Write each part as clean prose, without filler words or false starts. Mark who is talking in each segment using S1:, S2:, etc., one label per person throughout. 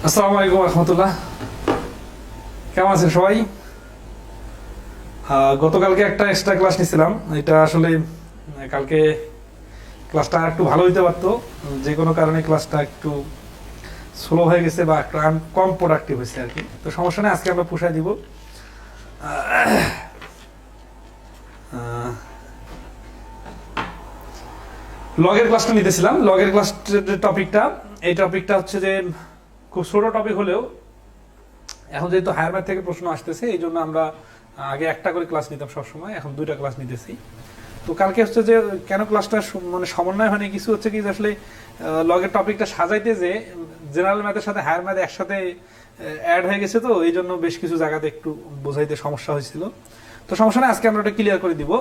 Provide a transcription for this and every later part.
S1: আসসালামু আলাইকুম রহমতুল্লাহ। কেমন আছেন সবাই? গতকালকে একটা এক্সট্রা ক্লাস নিয়েছিলাম। এটা আসলে কালকে ক্লাসটা একটু ভালো হইতে পারতো, যে কোনো কারণে ক্লাসটা একটু স্লো হয়ে গেছে বা একটু কম প্রোডাক্টিভ হয়েছে আর কি। তো সমস্যা নেই, আজকে আমরা পুষাই দিব। লগের ক্লাসটা নিতেছিলাম। লগের ক্লাস টপিকটা, এই টপিকটা হচ্ছে যে খুব ছোট টপিক হলেও এখন যেহেতু হায়ার ম্যাথ থেকে প্রশ্ন আসতেছে, এই জন্য আমরা আগে একটা করে ক্লাস নিতাম সবসময়, এখন দুইটা ক্লাস নিতেছি। তো কালকে হচ্ছে যে কেন ক্লাসটা মানে সমন্বয় হয়নি, কিছু হচ্ছে কি আসলে লগের টপিকটা সাজাইতে যে জেনারেল ম্যাথের সাথে হায়ার ম্যাথ একসাথে অ্যাড হয়ে গেছে, তো এই জন্য বেশ কিছু জায়গাতে একটু বোঝাইতে সমস্যা হয়েছিল। তো সমস্যা নেই, আজকে আমরা ওটা ক্লিয়ার করে দিব।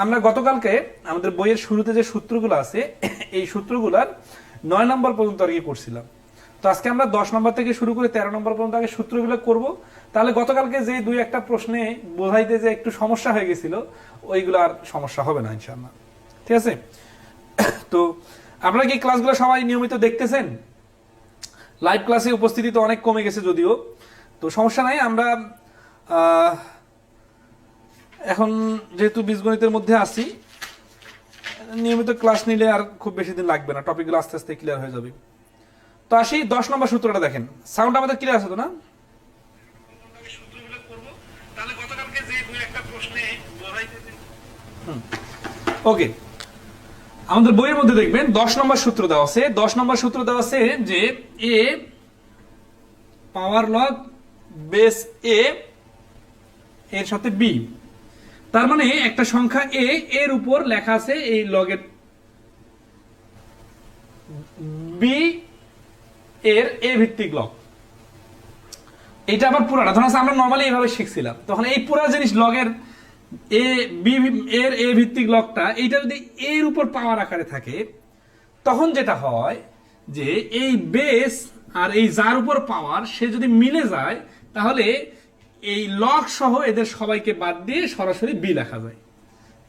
S1: আমরা গতকালকে আমাদের বইয়ের শুরুতে যে সূত্রগুলো আছে, এই সূত্রগুলার 9 নম্বর পর্যন্ত আর কি করছিলাম। তো আজকে আমরা 10 নম্বর থেকে শুরু করে 13 নম্বর পর্যন্ত আগে সূত্রগুলো করব। তাহলে গতকালকে যে দুই একটা প্রশ্নে বোঝাইতে যে একটু সমস্যা হয়ে গেছিল, ওইগুলো আর সমস্যা হবে না ইনশাআল্লাহ। ঠিক আছে? তো আপনারা কি ক্লাসগুলো সবাই নিয়মিত দেখতেছেন? লাইভ ক্লাসে উপস্থিতি তো অনেক কমে গেছে যদিও, তো সমস্যা নাই। আমরা এখন যেহেতু বীজগণিতের মধ্যে আছি, নিয়মিত ক্লাস নিলে আর খুব বেশি দিন লাগবে না, টপিকগুলো আস্তে আস্তে ক্লিয়ার হয়ে যাবে। তো আসি 10 নম্বর সূত্রটা দেখেন। সাউন্ড আমাদের ক্লিয়ার আছে তো না? ওকে, আমাদের বইয়ের মধ্যে দেখবেন 10 নম্বর সূত্র দেওয়া আছে। 10 নম্বর সূত্র দেওয়া আছে যে এ পাওয়ার লগ বেস এ এর সাথে বি, তার মানে একটা সংখ্যা এ এর উপর লেখা আছে এই লগের বি এর এ ভিত্তিক লগ। এটা আবার পুরাটা ধরুন আমরা নরমালি এইভাবে শিখছিলাম, তখন এই পুরা জিনিস লগের এ বি এর এ ভিত্তিক লগটা, এইটা যদি এর উপর পাওয়ার আকারে থাকে, তখন যেটা হয় যে এই বেস আর এই যার উপর পাওয়ার সে যদি মিলে যায়, তাহলে এই লগ সহ এদের সবাইকে বাদ দিয়ে সরাসরি বি লেখা যায়।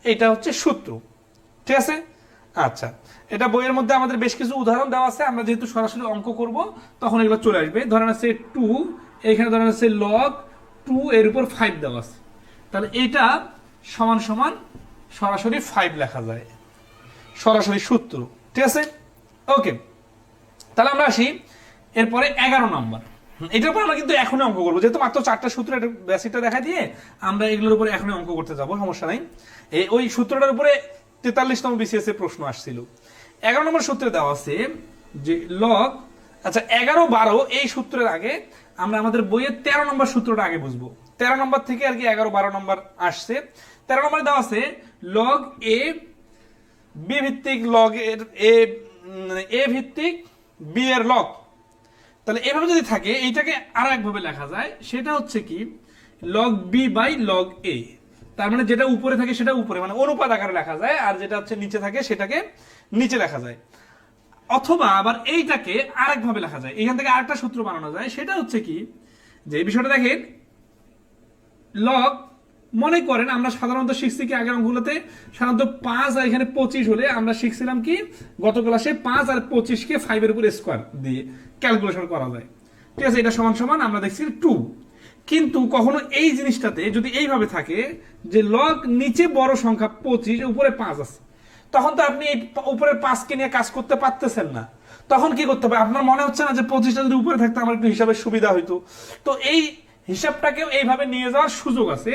S1: এটা হচ্ছে সূত্র। ঠিক আছে? আচ্ছা, এটা বইয়ের মধ্যে আমাদের বেশ কিছু উদাহরণ দেওয়া আছে। আমরা যেহেতু সরাসরি অঙ্ক করব, তখন এগুলো চলে আসবে। ধরেন আছে 2, এখানে ধরেন আছে লগ 2 এর উপর 5 দেওয়া আছে, তাহলে এটা সমান সমান সরাসরি 5 লেখা যায়, সরাসরি সূত্র। ঠিক আছে? ওকে, তাহলে আমরা আসি এরপরে 11 নম্বর। এটার উপর আমরা কিন্তু এখনই অঙ্ক করবো, যেহেতু মাত্র 4টা সূত্র, এটা বেসিকটা দেখা দিয়ে আমরা এগুলোর উপরে এখনই অঙ্ক করতে যাবো, সমস্যা নাই। ওই সূত্রটার উপরে 43তম বিসিএস এর প্রশ্ন আসছিল। 11 নম্বর সূত্রে দেওয়া আছে যে লগ, আচ্ছা 11, 12 এই সূত্রের আগে আমরা আমাদের বইয়ের 13 নম্বর সূত্রটা আগে বুঝবো। 13 নম্বর থেকে আর কি 11, 12 নম্বর আসছে। 13 নম্বরে দেওয়া আছে লগ এ বি ভিত্তিক লগ এর এ ভিত্তিক বি এর লগ। তাহলে এভাবে যদি থাকে, এইটাকে আরো একভাবে লেখা যায়, সেটা হচ্ছে কি লগ বি বাই লগ এ। তার মানে যেটা উপরে থাকে সেটা উপরে, মানে অনুপাত আকারে লেখা যায়, আর যেটা হচ্ছে নিচে থাকে সেটাকে নিচে লেখা যায়। অথবা আবার এইটাকে আরেকভাবে লেখা যায়, এখান থেকে আরেকটা সূত্র বানানো যায়। সেটা হচ্ছে কি যে এই বিষয়টা দেখেন, লগ মনে করেন আমরা সাধারণত শিখছি কি আগের অঙ্কগুলোতে সাধারণত 5 আর এখানে 25 হলে আমরা শিখছিলাম কি গত ক্লাসে 5 আর 25 কে 5 এর উপর স্কয়ার দিয়ে ক্যালকুলেশন করা যায়। ঠিক আছে? এটা সমান সমান আমরা দেখছি 2। কিন্তু কখনো এই জিনিসটাতে যদি এইভাবে থাকে যে লগ নিচে বড় সংখ্যা 25, উপরে 5 আছে, তখন তো আপনি এই উপরে 5 কে নিয়ে কাজ করতে পারতেছেন না। তখন কি করতে হবে? আপনার মনে হচ্ছে না যে 25টা যদি উপরে থাকতো আমার একটু হিসাবের সুবিধা হইতো? তো এই হিসাবটাকেও এইভাবে নিয়ে যাওয়ার সুযোগ আছে।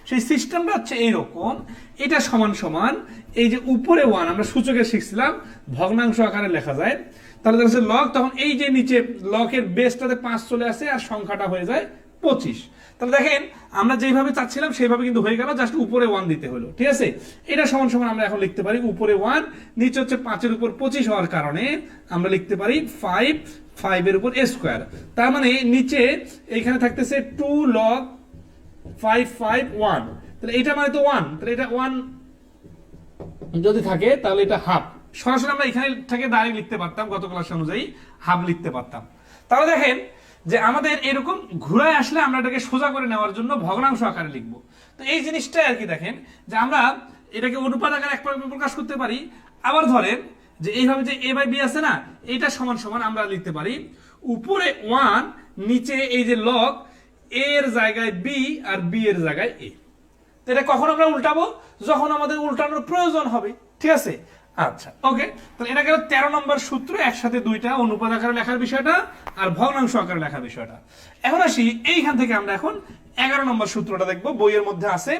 S1: সেই সিস্টেমটা হচ্ছে এইরকম, এটা সমান সমান এই যে উপরে 1 আমরা সূচকে শিখছিলাম ভগ্নাংশ আকারে লেখা যায়। তাহলে দেখা লগ, তখন এই যে নিচে লগের বেসটাতে 5 চলে আসে আর সংখ্যাটা হয়ে যায় 25। তাহলে দেখেন আমরা যেভাবে চাচ্ছিলাম সেইভাবে কিন্তু হয়ে গেল, জাস্ট উপরে 1 দিতে হলো। ঠিক আছে? এটা সমান সমান আমরা এখন লিখতে পারি উপরে 1, নিচে হচ্ছে 5 এর উপর 25 হওয়ার কারণে আমরা লিখতে পারি 5 এর উপর স্কয়ার। তার মানে নিচে এখানে থাকতেছে 2 log 5 5 1, তাহলে এটা মানে তো 1, তাহলে এটা 1 যদি থাকে তাহলে এটা হাফ। সরাসরি আমরা এখানে থেকে ডাইরেক্ট লিখতে পারতাম, গত ক্লাস অনুযায়ী হাফ লিখতে পারতাম। তাহলে দেখেন যে আমাদের এরকম ঘুরায় আসলে আমরা এটাকে সোজা করে নেওয়ার জন্য ভগ্নাংশ আকারে লিখব। তো এই জিনিসটা আর কি দেখেন যে আমরা এটাকে অনুপাত আকারে একভাবে প্রকাশ করতে পারি। আবার ধরেন যে এইভাবে যে এ বাই বি আছে না, এটা সমান সমান আমরা লিখতে পারি উপরে 1, নিচে এই যে লগ এ এর জায়গায় বি আর বি এর জায়গায় এ। তো এটা কখন আমরা উল্টাবো? যখন আমাদের উল্টানোর প্রয়োজন হবে, ঠিক আছে? আচ্ছা, ওকে। তাহলে এটা গেল 13 নম্বর সূত্র, একসাথে দুইটা, অনুপাত আকারে লেখার বিষয়টা আর ভগ্নাংশ আকারে লেখার বিষয়টা। এখন আসি এইখান থেকে আমরা এখন 11 নম্বর সূত্রটা দেখবো, বইয়ের মধ্যে আছে।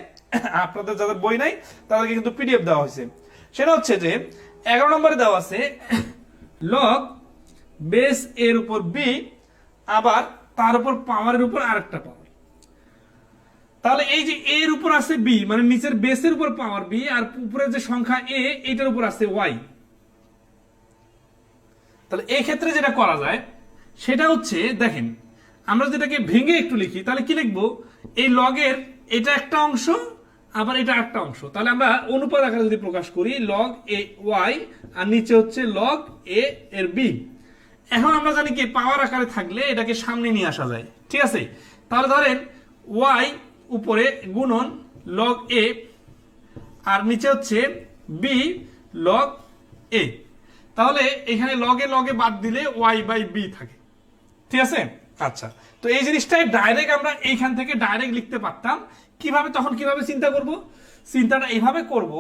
S1: আপনাদের যাদের বই নাই তাদেরকে কিন্তু পিডিএফ দেওয়া হয়েছে। সেটা হচ্ছে যে 11 নম্বরে দেওয়া আছে লগ বেস এর উপর বি, আবার তার উপর পাওয়ারের উপর আরেকটা পাওয়ার। তাহলে এই যে এর উপর আছে বি, মানে নিচের বেসের উপর পাওয়ার বি, আর উপরের যে সংখ্যা এ, এটার উপর আছে ওয়াই। তাহলে এই ক্ষেত্রে যেটা করা যায় সেটা হচ্ছে, দেখেন আমরা যেটাকে ভেঙে একটু লিখি, তাহলে কি লিখবো? এই লগের এটা একটা অংশ, আবার এটা একটা অংশ। তাহলে আমরা অনুপাত আকারে যদি প্রকাশ করি, লগ এ ওয়াই আর নিচে হচ্ছে লগ এ এর বি। এখন আমরা জানি কি পাওয়ার আকারে থাকলে এটাকে সামনে নিয়ে আসা যায়, ঠিক আছে? তাহলে ধরেন ওয়াই উপরে গুণন লগ এ আর নিচে হচ্ছে বি লগ এ। তাহলে এখানে লগে লগে বাদ দিলে ওয়াই বাই বি থাকে, ঠিক আছে? আচ্ছা, তো এই জিনিসটাই ডাইরেক্ট আমরা এইখান থেকে ডাইরেক্ট লিখতে পারতাম। কিভাবে? তখন কিভাবে চিন্তা করব? চিন্তাটা এইভাবে করব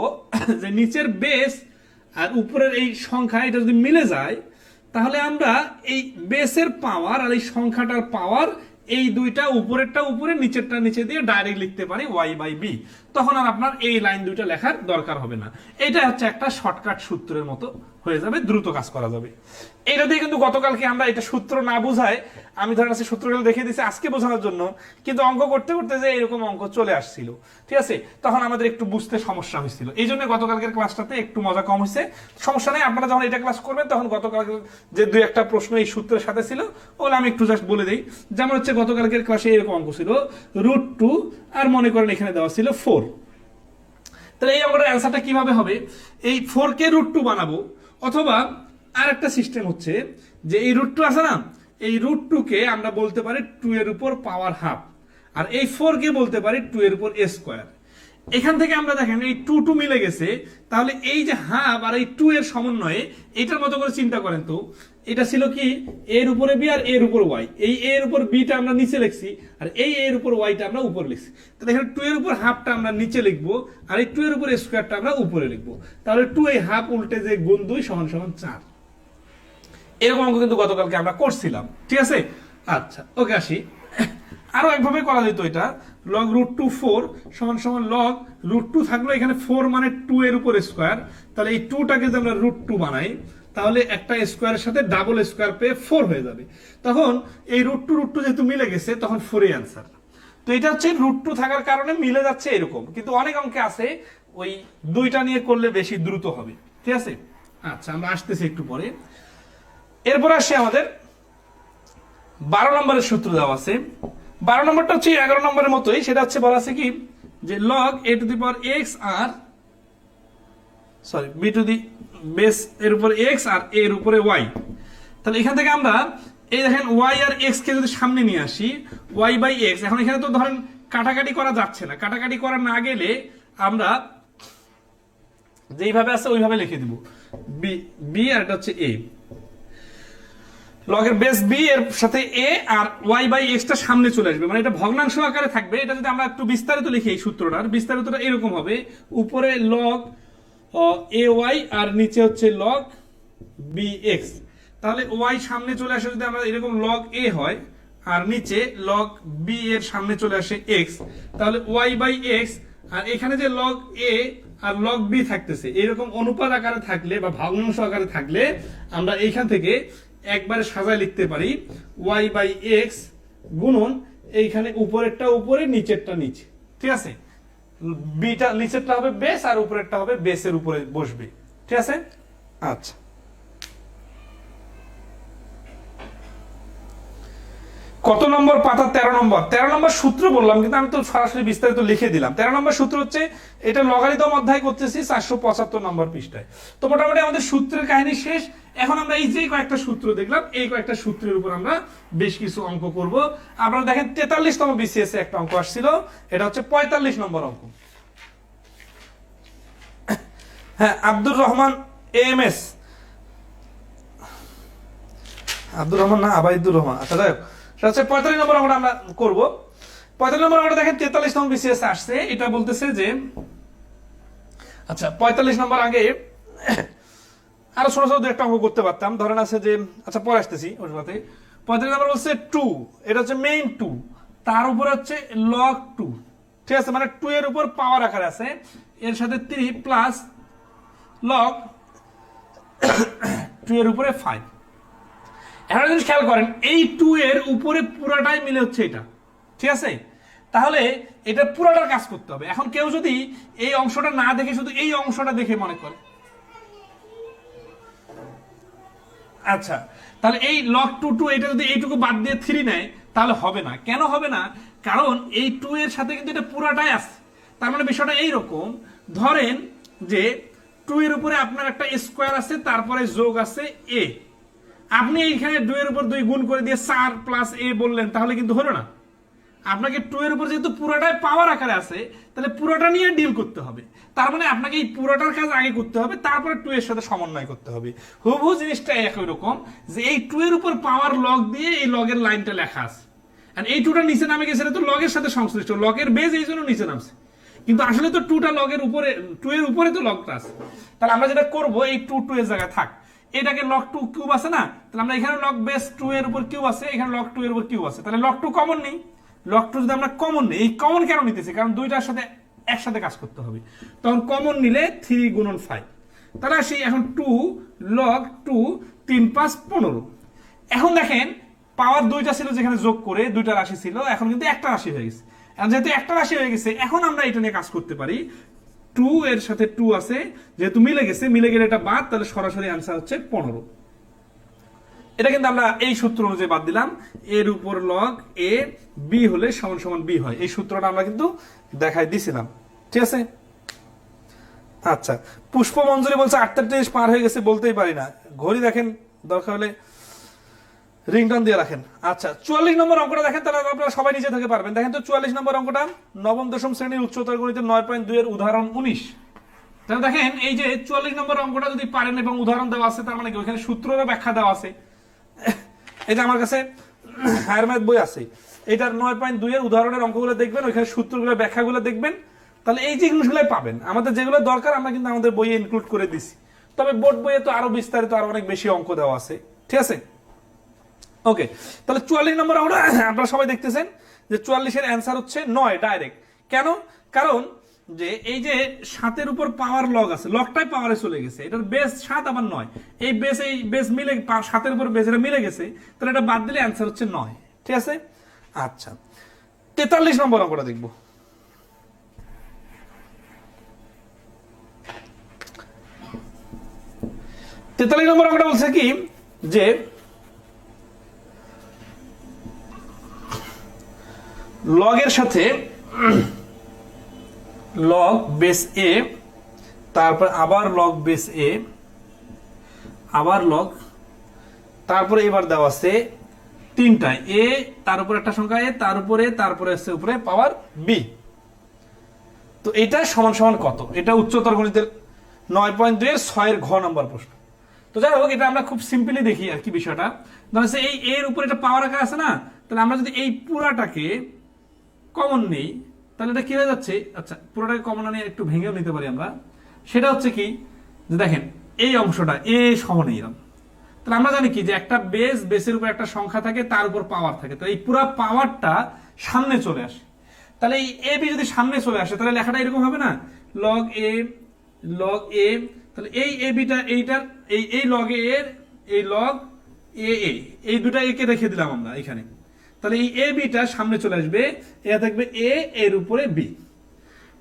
S1: যে নিচের বেস আর উপরের এই সংখ্যা এটা যদি মিলে যায়, তাহলে আমরা এই বেসের পাওয়ার আর এই সংখ্যাটার পাওয়ার, এই দুইটা উপরেরটা উপরে নিচেরটা নিচে দিয়ে ডাইরেক্ট লিখতে পারি ওয়াই বাই বি। তখন আর আপনার এই লাইন দুইটা লেখার দরকার হবে না। এটা হচ্ছে একটা শর্টকাট সূত্রের মতো হয়ে যাবে, দ্রুত কাজ করা যাবে। এটা দিয়ে কিন্তু গতকালকে আমরা এটা সূত্র না বুঝায় আমি ধরেন আছে সূত্রগুলো দেখিয়ে দিয়েছি আজকে বোঝানোর জন্য, কিন্তু অঙ্ক করতে করতে যে এরকম অঙ্ক চলে আসছিল, ঠিক আছে? তখন আমাদের একটু বুঝতে সমস্যা হয়েছিল, এই জন্য গতকালকের ক্লাসটাতে একটু মজা কম হয়েছে। সমস্যা নেই, আপনারা যখন এটা ক্লাস করবেন তখন গতকালকে যে দুই একটা প্রশ্ন এই সূত্রের সাথে ছিল ওগুলো আমি একটু জাস্ট বলে দিই। যেমন হচ্ছে গতকালকের ক্লাসে এরকম অঙ্ক ছিল √2 আর মনে করেন এখানে দেওয়া ছিল 4। তাহলে এই অঙ্কটার অ্যান্সারটা কিভাবে হবে? এই 4 কে √2 বানাবো, অথবা আর একটা সিস্টেম হচ্ছে যে এই √2 আছে না, এই √2 কে আমরা বলতে পারি 2 এর উপর পাওয়ার হাফ, আর এই 4 কে বলতে পারি 2 এর উপর a স্কয়ার। এখান থেকে আমরা দেখেন এই 2 2 মিলে গেছে, তাহলে এই যে হাফ আর এই 2 এর সমন্বয়ে এটার মতো করে চিন্তা করেন তো, এটা ছিল কি এর উপরে বি আর এর উপর ওয়াই, এই এর উপর বিটা আমরা নিচে লিখছি আর এই এর উপর ওয়াইটা আমরা উপরে লিখছি। তাহলে এখানে 2 এর উপর হাফটা আমরা নিচে লিখবো আর এই 2 এর উপর স্কয়ারটা আমরা উপরে লিখবো। তাহলে 2 এই হাফ উল্টে যে গুণ 2 সমান সমান 4। এরকম অঙ্ক কিন্তু গতকালকে আমরা করছিলাম, ঠিক আছে? আচ্ছা, ওকে, আসি আরো একভাবে করা যেত এটা, লগ √2 4 সমান সমান লগ √2 থাকলো এখানে 4 মানে 2 এর উপর স্কয়ার। তাহলে এই 2টাকে যদি আমরা √2 বানাই তাহলে একটা স্কয়ারের সাথে ডাবল স্কয়ার পেয়ে 4 হয়ে যাবে। তখন এই √2 যেহেতু মিলে গেছে তখন 4 এর অ্যান্সার। তো এটা হচ্ছে √2 থাকার কারণে মিলে যাচ্ছে এরকম, কিন্তু অনেক অঙ্কে আছে ওই দুইটা নিয়ে করলে বেশি দ্রুত হবে, ঠিক আছে? আচ্ছা, আমরা আসতেছি একটু পরে। এরপর আসে আমাদের 12 নম্বরের সূত্র দেওয়া আছে। 12 নম্বরটা হচ্ছে 11 নম্বরের মতোই, সেটা হচ্ছে বলা আছে কি যে log a to the power x আর b টু দি বেস এর উপর x আর a এর উপরে y। তাহলে এখান থেকে আমরা এই দেখেন y আর x কে যদি সামনে নিয়ে আসি, y বাই x, এখন এখানে তো ধরেন কাটাকাটি করা যাচ্ছে না, কাটাকাটি করা না গেলে আমরা যেইভাবে আছে ওইভাবে লিখে দিব b আর এটা হচ্ছে a। লগের বেস b এর সাথে a আর y বাই x টা সামনে চলে আসবে, মানে এটা ভগ্নাংশ আকারে থাকবে। এটা যদি আমরা একটু বিস্তারিত লিখি এই সূত্রটার বিস্তারিতটা এরকম হবে, উপরে log ay আর নিচে হচ্ছে log bx। তাহলে y সামনে চলে আসে যদি আমরা এরকম log a হয় আর নিচে log b এর সামনে চলে আসে x, তাহলে y বাই x, আর এখানে যে log a R log b থাকতেছে এরকম অনুপাত আকারে থাকলে বা ভগ্নাংশ আকারে থাকলে আমরা এইখান থেকে একবারে সাজায় লিখতে পারি y বাই x গুণন এইখানে উপরেরটা উপরে নিচেরটা নিচে, ঠিক আছে? বিটা নিচেরটা হবে বেস আর উপরেরটা হবে বেসের উপরে বসবে, ঠিক আছে? আচ্ছা, কত নম্বর পাতা? 13 নম্বর। 13 নম্বর সূত্র বললাম কিন্তু আমি তো সরাসরি বিস্তারিত লিখে দিলাম। 13 নম্বর সূত্র হচ্ছে এটা লগারিদম অধ্যায় করতেছি 475 নম্বর পৃষ্ঠায়। তো মোটামুটি আমাদের সূত্রের কাহিনী শেষ। এখন আমরা এই যে কয়েকটা সূত্র দেখলাম এই কয়েকটা সূত্রের উপর আমরা বেশ কিছু অঙ্ক করব। আপনারা দেখেন 43তম বিসিএস এ একটা অঙ্ক আসছিল, এটা হচ্ছে 45 নম্বর অঙ্ক। হ্যাঁ, আব্দুর রহমান এএমএস, আব্দুর রহমান না আবাইদুর রহমান, আচ্ছা যাই হোক, সেটা হচ্ছে 45 নম্বর অঙ্কটা আমরা করব। 45 নম্বর অঙ্কটা দেখেন 43 নম্বর বিসিএস আসছে, এটা বলতেছে যে আচ্ছা 45 নম্বর আগে আরো ছোট ছোট একটা অঙ্ক করতে পারতাম, ধরেন আছে যে আচ্ছা পরে আসতেছি ওর সাথে। 45 নম্বর বলছে 2, এটা হচ্ছে মেইন 2, তার উপরে হচ্ছে লগ 2, ঠিক আছে, মানে 2 এর উপর পাওয়ার আকারে আছে, এর সাথে 3 প্লাস লগ 2 এর উপরে 5। এখন জিনিস খেয়াল করেন, এই 2 এর উপরে পুরাটাই মিলে হচ্ছে এটা, ঠিক আছে, তাহলে এটা পুরাটার কাজ করতে হবে। এখন কেউ যদি এই অংশটা না দেখে শুধু এই অংশটা দেখে মনে করে, আচ্ছা তাহলে এই লগ 2 এটা যদি এইটুকু বাদ দিয়ে 3 নেয় তাহলে হবে না। কেন হবে না? কারণ এই 2 এর সাথে কিন্তু এটা পুরাটাই আছে। তার মানে বিষয়টা এইরকম, ধরেন যে 2 এর উপরে আপনার একটা স্কোয়ার আছে, তারপরে যোগ আছে a, আপনি এইখানে 2 এর উপর 2 গুণ করে দিয়ে 4 প্লাস a বললেন, তাহলে কিন্তু হলো না। আপনাকে 2 এর উপর যেহেতু পুরোটাই পাওয়ার আকারে আছে, তাহলে পুরোটা নিয়ে ডিল করতে হবে। তার মানে আপনাকে এই পুরোটার কাজ আগে করতে হবে, তারপরে 2 এর সাথে সমন্বয় করতে হবে। হুবহু জিনিসটা একই রকম, যে এই 2 এর উপর পাওয়ার লগ দিয়ে এই লগের লাইনটা লেখা আছে, আর এই 2টা নিচে নামে গেছে, তো লগের সাথে সংশ্লিষ্ট, লগের বেজ এই জন্য নিচে নামছে, কিন্তু আসলে তো 2টা লগের উপরে, 2 এর উপরে তো লগটা আছে। তাহলে আমরা যেটা করব, এই 2 এর জায়গায় থাক, এটাকে লগ 2 কিউব আছে না, তাহলে আমরা এখানে লগ বেস 2 এর উপর কিউব আছে, এখানে লগ 2 এর উপর কিউব আছে, তাহলে লগ 2 কমন নেই। লগ 2 যদি আমরা কমন নেই, এই কমন কেন নিতেছি? কারণ দুইটার সাথে একসাথে কাজ করতে হবে, তখন কমন নিলে 3 গুণন 5। তাহলে আসি এখন 2 লগ 2 3 5 15। এখন দেখেন পাওয়ার দুইটা ছিল, যেখানে যোগ করে দুইটা রাশি ছিল, এখন কিন্তু একটা রাশি হয়ে গেছে। এখন যেহেতু একটা রাশি হয়ে গেছে, এখন আমরা এটা নিয়ে কাজ করতে পারি। 2 এর সাথে 2 আছে, যেহেতু মিলে গেছে, মিলে গেলে এটা বাদ, তাহলে সরাসরি আনসার হচ্ছে 15। এটা কিন্তু আমরা এই সূত্র অনুযায়ী বাদ দিলাম, এর উপর লগ এ বি হলে সমান সমান বি হয়, এই সূত্রটা আমরা কিন্তু দেখাই দিছিলাম, ঠিক আছে। আচ্ছা পুষ্প মঞ্জুরি বলছে 38 পার হয়ে গেছে, বলতেই পারি না, ঘড়ি দেখেন, দরকার হলে রিংটন দিয়ে রাখেন। আচ্ছা 44 নম্বর অঙ্কটা দেখেন, তাহলে আপনারা সবাই নিজে থেকে পারবেন। দেখেন তো 44 নম্বর অঙ্কটা, নবম দশম শ্রেণীর উচ্চতর গণিতের 9.2 এর উদাহরণ 19। তাহলে দেখেন এই যে 44 নম্বর অঙ্কটা যদি পারেন এবং উদাহরণ দেওয়া আছে, তার মানে কি ওখানে সূত্রের ব্যাখ্যা দেওয়া আছে। এটা আমার কাছে হায়ার ম্যাথ বই আছে, এটার 9.2 এর উদাহরণের অঙ্কগুলো দেখবেন, ওইখানে সূত্রগুলো ব্যাখ্যাগুলো দেখবেন, তাহলে এই জিনিসগুলোই পাবেন। আমাদের যেগুলো দরকার আমরা কিন্তু আমাদের বইয়ে ইনক্লুড করে দিছি, তবে বোর্ড বইয়ে তো আরো বিস্তারিত, আরো অনেক বেশি অঙ্ক দেওয়া আছে, ঠিক আছে। ওকে, তাহলে 44 নম্বর অঙ্কটা আপনারা সবাই দেখতেছেন যে 44 এর অ্যান্সার হচ্ছে 9 ডাইরেক্ট। কেন? কারণ যে এই যে 7 এর উপর পাওয়ার লগ আছে, লগটাই পাওয়ারে চলে গেছে, এটার বেস 7 আবার 9, এই বেস মিলে 7 এর উপর বেস এটা মিলে গেছে, তাহলে এটা বাদ দিলে অ্যান্সার হচ্ছে 9, ঠিক আছে। আচ্ছা 43 নম্বর অঙ্কটা দেখব। তেতাল্লিশ নম্বর অঙ্কটা বলছে কি যে লগের সাথে লগ বেস এ, তারপর আবার লগ বেস এ, আবার লগ, তারপরে এবার দেওয়া আছে তিনটা এ, তার উপর একটা সংখ্যা এ, তার উপরে, তারপরে আছে উপরে পাওয়ার বি। তো এটা সমান সমান কত? এটা উচ্চতর গণিতের 9.2 এর 6 এর ঘ নম্বর প্রশ্ন। তো যাই হোক, এটা আমরা খুব সিম্পলি দেখি আর কি বিষয়টা। ধরেন এই এর উপরে এটা পাওয়ার আকার আছে না, তাহলে আমরা যদি এই পুরাটাকে কমন নেই, তাহলে এটা কি হয়ে যাচ্ছে? আচ্ছা পুরোটাকে কমন নিয়ে একটু ভেঙেও নিতে পারি আমরা। সেটা হচ্ছে কি যে দেখেন এই অংশটা এ সমান এইরকম, তাহলে আমরা জানি কি যে একটা বেসের উপর একটা সংখ্যা থাকে, তার উপর পাওয়ার থাকে, তাহলে এই পুরো পাওয়ারটা সামনে চলে আসে। তাহলে এই এ বি যদি সামনে চলে আসে, তাহলে লেখাটা এরকম হবে না, লগ এ লগ এ, তাহলে এই এ বিটা এইটার এই লগ এ এর এই লগ এ এ, এই দুটা একে রেখে দিলাম আমরা এখানে, তাহলে এই এ বিটা সামনে চলে আসবে, এটা থাকবে এ এর উপরে বি।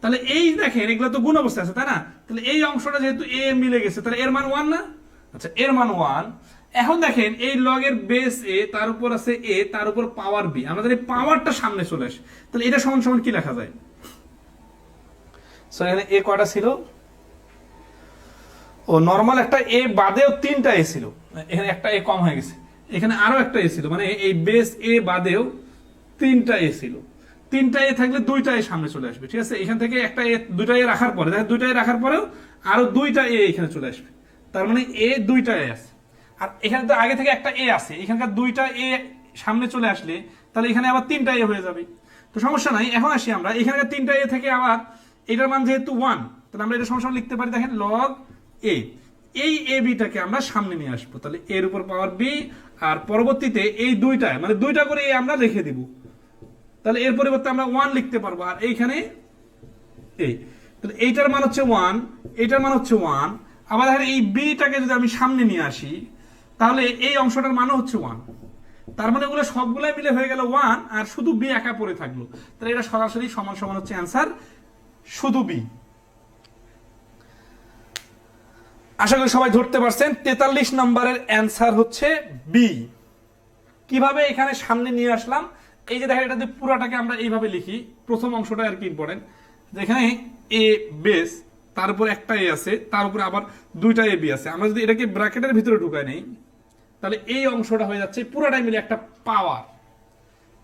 S1: তাহলে এই দেখেন এগুলো তো গুণ অবস্থায় আছে, তাই না? তাহলে এই অংশটা যেহেতু এ মিলে গেছে, তাহলে এর মান 1 না? আচ্ছা এর মান 1। এখন দেখেন এই লগের বেস এ, তার উপর আছে এ, তার উপর পাওয়ার বি, আমাদের এই পাওয়ারটা সামনে চলে আসে, তাহলে এটা সমান সমান কি লেখা যায়? এখানে এ কয়টা ছিল? ও নরমাল একটা এ বাদেও 3টা এ ছিল, এখানে একটা এ কম হয়ে গেছে, এখানে আরো একটা এ ছিল, মানে এই বেস এ বাদেও 3টা এ ছিল। 3টা এ থাকলে 2টা এ সামনে চলে আসবে, ঠিক আছে। এখান থেকে একটা এ, 2টা এ রাখার পরে, দেখেন 2টা এ রাখার পরেও আরো 2টা এ এখানে চলে আসবে, তার মানে এ 2টা এ আছে। আর এখানে তো আগে থেকে একটা এ আছে, এখানকার দুইটা এ সামনে চলে আসলে তাহলে এখানে আবার তিনটা এ হয়ে যাবে। তো সমস্যা নাই, এখন আসি আমরা এখানকার তিনটা এ থেকে আবার এটার মান যেহেতু 1, তাহলে আমরা এটা সমস্যা লিখতে পারি, দেখেন লগ এ, এই এ বিটাকে আমরা সামনে নিয়ে আসবো, তাহলে এর উপর পাওয়ার বি, আর পরবর্তীতে এই দুইটায় মানে দুইটা করে এ আমরা রেখে দিব, তাহলে এর পরিবর্তে আমরা 1 লিখতে পারবো, আর এইখানে এই, তাহলে এইটার মান হচ্ছে 1, এইটার মান হচ্ছে 1, আবার দেখেন এই বিটাকে যদি আমি সামনে নিয়ে আসি তাহলে এই অংশটার মানও হচ্ছে 1, তার মানে এগুলো সবগুলাই মিলে হয়ে গেল 1, আর শুধু বি একা পড়ে থাকলো, তাহলে এটা সরাসরি সমান সমান হচ্ছে অ্যান্সার শুধু বি। আশা করি সবাই ধরতে পারছেন 43 নম্বরের অ্যান্সার হচ্ছে বি। কিভাবে এখানে সামনে নিয়ে আসলাম, এই যে দেখেন এটা যদি পুরাটাকে আমরা এইভাবে লিখি, প্রথম অংশটা আর কি ইম্পর্টেন্ট, যেখানে এ বেস, তার উপর একটা এ আছে, তার উপরে আবার দুইটা এ বি আছে, আমরা যদি এটাকে ব্র্যাকেটের ভিতরে ঢুকাই নেই তাহলে এই অংশটা হয়ে যাচ্ছে পুরাটাই মিলে একটা পাওয়ার।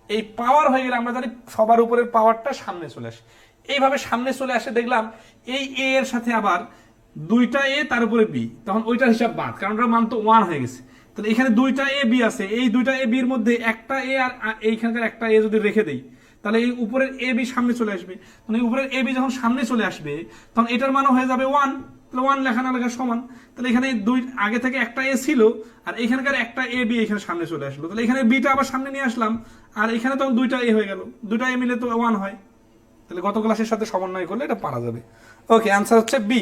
S1: এই পাওয়ার হয়ে গেলে আমরা জানি সবার উপরের পাওয়ারটা সামনে চলে আসে, এইভাবে সামনে চলে আসে, দেখলাম এই এ এর সাথে আবার দুইটা এ তার উপরে বি, তখন ওইটার হিসাব বাদ, কারণ ওটার মান তো 1 হয়ে গেছে। তাহলে এখানে দুইটা এ বি আছে, এই দুইটা এ বির মধ্যে একটা এ আর এইখানকার একটা এ যদি রেখে দেই তাহলে এই উপরের এ বি সামনে চলে আসবে, মানে উপরের এ বি যখন সামনে চলে আসবে তখন এটার মানও হয়ে যাবে 1, তাহলে 1 লেখা না লেখা সমান, তাহলে এখানে দুই আগে থেকে একটা এ ছিল আর এখানকার একটা এ বি এখানে সামনে চলে আসলো, তাহলে এখানে বিটা আবার সামনে নিয়ে আসলাম, আর এখানে তখন দুইটা এ হয়ে গেল, দুইটা এ মিলে তো 1 হয়, তাহলে গত ক্লাসের সাথে সমন্বয় করলে এটা পারা যাবে। ওকে, আনসার হচ্ছে বি।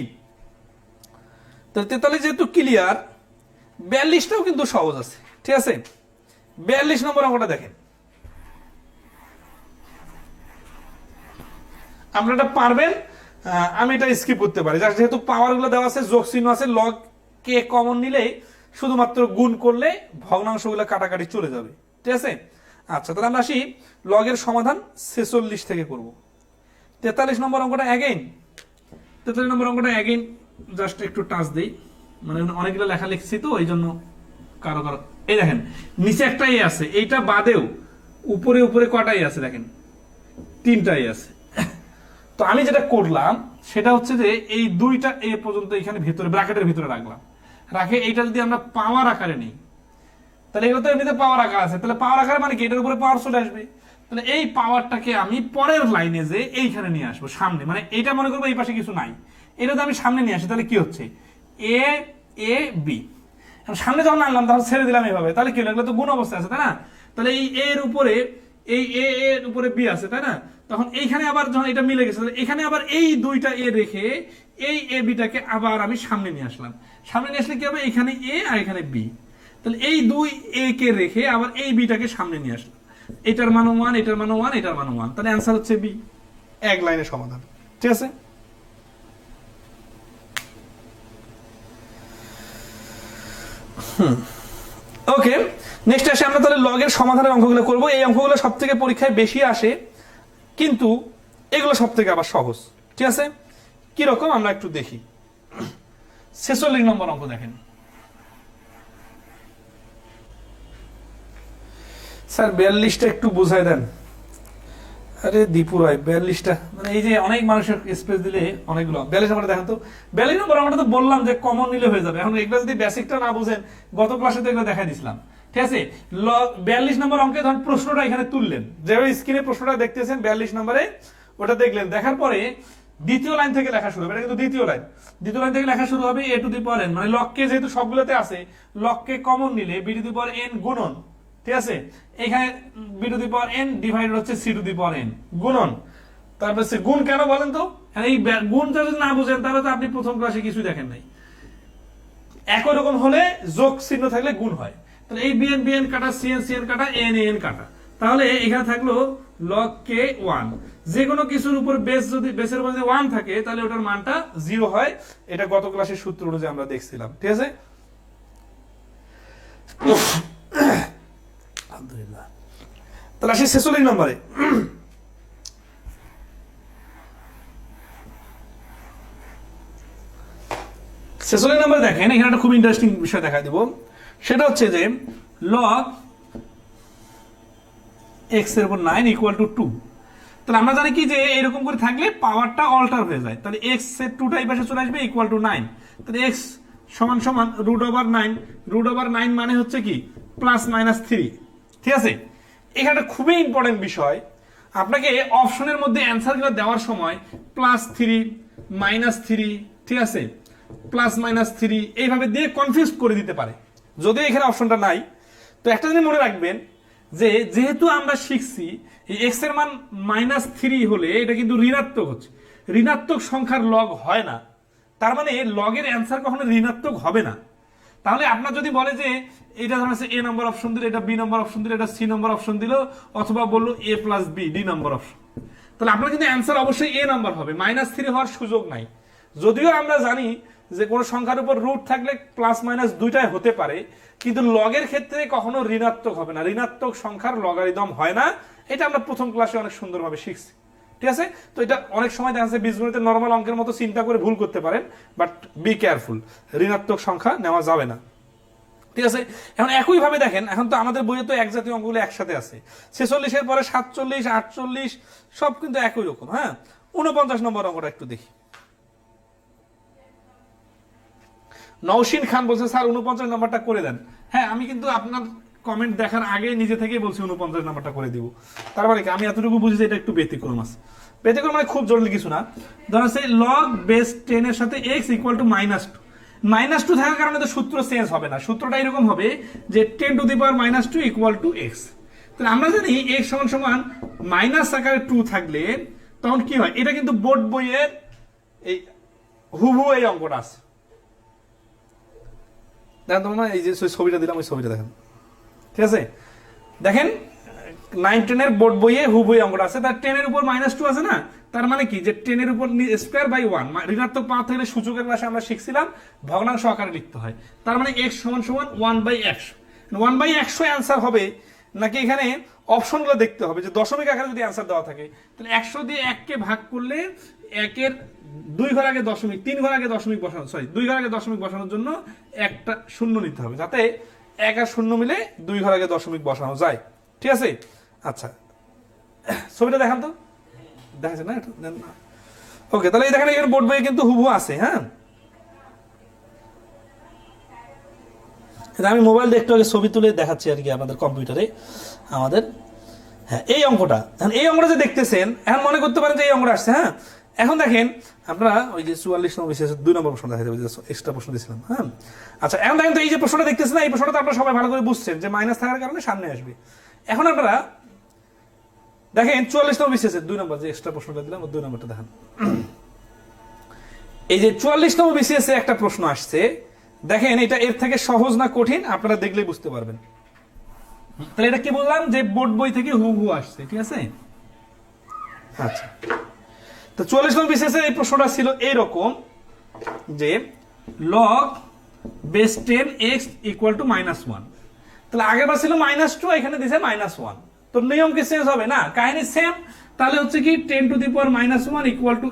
S1: তো 43 যেহেতু ক্লিয়ার, 42টাও কিন্তু সহজ আছে, ঠিক আছে। 42 নম্বর অঙ্কটা দেখেন, আমরা এটা পারবেন, আমি এটা স্কিপ করতে পারি, যেহেতু পাওয়ার গুলো দেওয়া আছে, যোগ চিহ্ন আছে, লগ কে কমন নিলেই শুধুমাত্র গুণ করলে ভগ্নাংশগুলো কাটাকাটি চলে যাবে, ঠিক আছে। আচ্ছা, তাহলে আমরা আসি লগের সমাধান 46 থেকে করব। 43 নম্বর অঙ্কটা অ্যাগেইন, 43 নম্বর অঙ্কটা অ্যাগেইন জাস্ট একটু টাচ দেই, মানে অনেকগুলো লেখা লিখছি তো এই জন্য কারো কারো, এই দেখেন নিচে একটা এ আছে, এইটা বাদেও উপরে উপরে কটাই আছে দেখেন, তিনটাই আছে। তো আমি যেটা করলাম সেটা হচ্ছে যে এই দুইটা এ পর্যন্ত এখানে ভিতরে ব্র্যাকেটের ভিতরে রাখলাম, রাখে এইটা যদি আমরা পাওয়ার আকারে নিই তাহলে এগুলো তো এমনিতে পাওয়ার আকার আছে, তাহলে পাওয়ার আকারে মানে কি এটার উপরে পাওয়ার চলে আসবে, তাহলে এই পাওয়ারটাকে আমি পরের লাইনে যে এইখানে নিয়ে আসবো সামনে, মানে এটা মনে করবো এই পাশে কিছু নাই, এটা তো আমি সামনে নিয়ে আসি, তাহলে কি হচ্ছে এ এ বি, সামনে যখন আনলাম তখন ছেড়ে দিলাম এভাবে, তাহলে কি হলো, এগুলো তো গুণ অবস্থা আছে তাই না, তাহলে এই এর উপরে এই এ এর উপরে বি আছে তাই না, তখন এইখানে আবার যখন এটা মিলে গেছে এখানে আবার এই দুইটা এ রেখে এই এ বিটাকে আবার আমি সামনে নিয়ে আসলাম, সামনে নিয়ে আসলে কি হবে, এখানে এ আর এখানে বি, তাহলে এই দুই এ কে রেখে আবার এই বিটাকে সামনে নিয়ে আসলাম, এটার মান 1, এটার মান 1, এটার মান 1, তাহলে অ্যান্সার হচ্ছে বি, এক লাইনের সমাধান, ঠিক আছে। ওকে, নেক্সট আসে আমরা তাহলে লগের সমাধানের অঙ্কগুলো করব। এই অঙ্কগুলো সব থেকে পরীক্ষায় বেশি আসে, কিন্তু এগুলো সব থেকে আবার সহজ, ঠিক আছে। কি রকম আমরা একটু দেখি। 46 নম্বর অঙ্ক দেখেন, স্যার 42টা একটু বুঝাই দেন। আরে দীপু রায় 42টা মানে এই যে অনেক মানুষের স্পেস দিলে অনেকগুলো, 42 নম্বর দেখেন তো, 42 নম্বর আমরা তো বললাম যে কমন নিলে হয়ে যাবে, এখন এগুলো যদি বেসিকটা না বুঝেন, গত ক্লাসে তো এগুলো দেখাই দিছিলাম, ঠিক আছে। 42 নম্বর অঙ্কে ধরুন প্রশ্নটা এখানে তুললেন, যেভাবে স্ক্রিনে প্রশ্নটা দেখতেছেন 42 নম্বরে, ওটা দেখলেন, দেখার পরে দ্বিতীয় লাইন থেকে লেখা শুরু হবে, এটা কিন্তু দ্বিতীয় লাইন, দ্বিতীয় লাইন থেকে লেখা শুরু হবে এ টু দি পাওয়ার এন, মানে লককে যেহেতু সবগুলোতে আছে, লককে কমন নিলে B to the power N গুণন, ঠিক আছে, এখানে B to the power N divided হচ্ছে C to the power N গুণন, তারপর সে গুণ কেন বলেন তো, এই গুণটা যদি না বুঝেন তাহলে তো আপনি প্রথম ক্লাসে কিছুই দেখেন নাই। একই রকম হলে যোগ চিহ্ন থাকলে গুণ হয়, তাহলে এই বিএন বিএন কাটা, সিএন সিএন কাটা, এন এন কাটা, তাহলে এখানে থাকলো লগ কে 1, যে কোনো কিছুর উপর বেস যদি বেসের মধ্যে 1 থাকে তাহলে ওটার মানটা 0 হয়, এটা গত ক্লাসের সূত্র অনুযায়ী আমরা দেখছিলাম, ঠিক আছে। আলহামদুলিল্লাহ, তাহলে আসি 46 নম্বরে। 46 নম্বরে দেখেন, এখানে একটা খুব ইন্টারেস্টিং বিষয় দেখা দিব, সেটা হচ্ছে যে লগ এক্স এর উপর 9 ইকুয়াল টু 2, তাহলে আমরা জানি কি যে এরকম করে থাকলে পাওয়ারটা অল্টার হয়ে যায়, তাহলে এক্স এর 2টা এই পাশে চলে আসবে ইকুয়াল টু 9, তাহলে এক্স সমান সমান √9। √9 মানে হচ্ছে কি +-3, ঠিক আছে। এখানে খুবই ইম্পর্টেন্ট বিষয়, আপনাকে অপশনের মধ্যে অ্যান্সারগুলো দেওয়ার সময় +3 -3, ঠিক আছে, +-3 এইভাবে দিয়ে কনফিউজ করে দিতে পারে, যদিও এখানে অপশনটা নাই। তো একটা জিনিস মনে রাখবেন যে যেহেতু আমরা শিখছি এই এক্স এর মান -3 হলে এটা কিন্তু ঋণাত্মক হচ্ছে, ঋণাত্মক সংখ্যার লগ হয় না, তার মানে লগের অ্যান্সার কখনো ঋণাত্মক হবে না। তাহলে আপনার যদি বলে যে এটা ধরেন এ নম্বর অপশন দিল, এটা বি নম্বর অপশন দিল, এটা সি নম্বর অপশন দিল, অথবা বললো a + b D number option, তাহলে আপনার কিন্তু অ্যান্সার অবশ্যই এ নাম্বার হবে, -3 হওয়ার সুযোগ নাই। যদিও আমরা জানি যে কোনো সংখ্যার উপর রুট থাকলে প্লাস দুইটাই হতে পারে, কিন্তু লগের ক্ষেত্রে কখনো ঋণাত্মক হবে না, ঋণাত্মক সংখ্যার লগারিদম হয় না। এটা আমরা প্রথম ক্লাসে অনেক সুন্দরভাবে শিখছি, ঠিক আছে। তো এটা অনেক সময় দেখা যাচ্ছে বীজগণিতের নরমাল অঙ্কের মতো চিন্তা করে ভুল করতে পারেন, বাট বি কেয়ারফুল, ঋণাত্মক সংখ্যা নেওয়া যাবে না, ঠিক আছে। এখন একই ভাবে দেখেন, এখন তো আমাদের বইয়ে তো এক জাতীয় অঙ্কগুলো একসাথে আছে, 46 এর পরে 47, 48 সব কিন্তু একই রকম। হ্যাঁ, 49 নম্বর অঙ্কটা একটু দেখি। নওশিন খান বলছে স্যার 49 নম্বরটা করে দেন। হ্যাঁ, আমি কিন্তু আপনার কমেন্ট দেখার আগে নিজে থেকেই বলছি 49 নম্বরটা করে দিব। তার মানে কি আমি এতটুকু বুঝি যে এটা একটু ব্যতিক্রম আছে। ব্যতিক্রম মানে খুব জরুরি কিছু না। ধরুন সে log বেস 10 এর সাথে x = -2 থাকার কারণে তো সূত্র চেঞ্জ হবে না, সূত্রটা এরকম হবে যে 10⁻² = x। তাহলে আমরা জানি x = মাইনাস আকারে 2 থাকলে তখন কি হয়, এটা কিন্তু বোর্ড বইয়ের এই হুবহু এই অঙ্কটা আছে। দেখেন তোমরা এই যে ছবিটা দিলাম, ওই ছবিটা দেখেন, ঠিক আছে। দেখেন 9, 10 এর বোর্ড বইয়ে হুবহু অঙ্কটা আছে, তার 10 এর উপর -2 আছে না, তার মানে কি যে 10 এর উপর স্কয়ার/1 ঋণাত্মক পাওয়ার থাকলে সূচকের ক্লাসে আমরা শিখছিলাম ভগ্নাংশ আকারে লিখতে হয়। তার মানে x = 1/100। 1/100 অ্যান্সার হবে নাকি এখানে অপশনগুলো দেখতে হবে যে দশমিক আকারে যদি অ্যান্সার দেওয়া থাকে তাহলে 100 দিয়ে 1 কে ভাগ করলে 1 এর 2 ঘর আগে দশমিক, 3 ঘর আগে দশমিক বসানো, 2 ঘর আগে দশমিক বসানোর জন্য একটা শূন্য নিতে হবে, যাতে 1 আর 0 মিলে 2 ঘর আগে দশমিক বসানো যায়, ঠিক আছে। আচ্ছা, ছবিটা দেখান তো, দেখাচ্ছে না এটা? ওকে, তাহলে এই দেখেন এখানে বোর্ড বইয়ে কিন্তু হুবহু আছে। হ্যাঁ, আমি মোবাইল দিয়ে একটু আগে ছবি তুলে দেখাচ্ছি আর কি আমাদের কম্পিউটারে আমাদের। হ্যাঁ, এই অঙ্কটা, এই অঙ্কটা যে দেখতেছেন এখন মনে করতে পারেন যে এই অঙ্কটা আসছে। হ্যাঁ, এখন দেখেন আমরা ওই যে 44 নম্বর বিশেষ 2 নম্বর প্রশ্ন দেখা যাবে, এক্সট্রা প্রশ্ন দিয়েছিলাম। হ্যাঁ, আচ্ছা, এখন দেখেন তো এই যে প্রশ্নটা দেখতেছেন না, এই প্রশ্নটা তো আপনারা সবাই ভালো করে বুঝছেন যে মাইনাস থাকার কারণে সামনে আসবে। এখন আপনারা দেখেন 44 নম্বর বিশেষের 2 নম্বর যে এক্সট্রা প্রশ্নটা দিলাম, 2 নম্বরটা দেখেন। এই যে 44 নম্বর বিশেষে একটা প্রশ্ন আসছে, দেখেন এটা এর থেকে সহজ না কঠিন আপনারা দেখলেই বুঝতে পারবেন। তাহলে এটা কি বললাম যে বোর্ড বই থেকে হুবহু আসছে, ঠিক আছে। আচ্ছা, তো 44 নম্বর বিশেষে এই প্রশ্নটা ছিল এইরকম যে log বেস 10x = -1। তাহলে আগেরবার ছিল -2, এখানে দিছে -1। তো নিয়ম কি চেঞ্জ হবে না? কাহিনী সেম। তাহলে হচ্ছে কি 10⁻1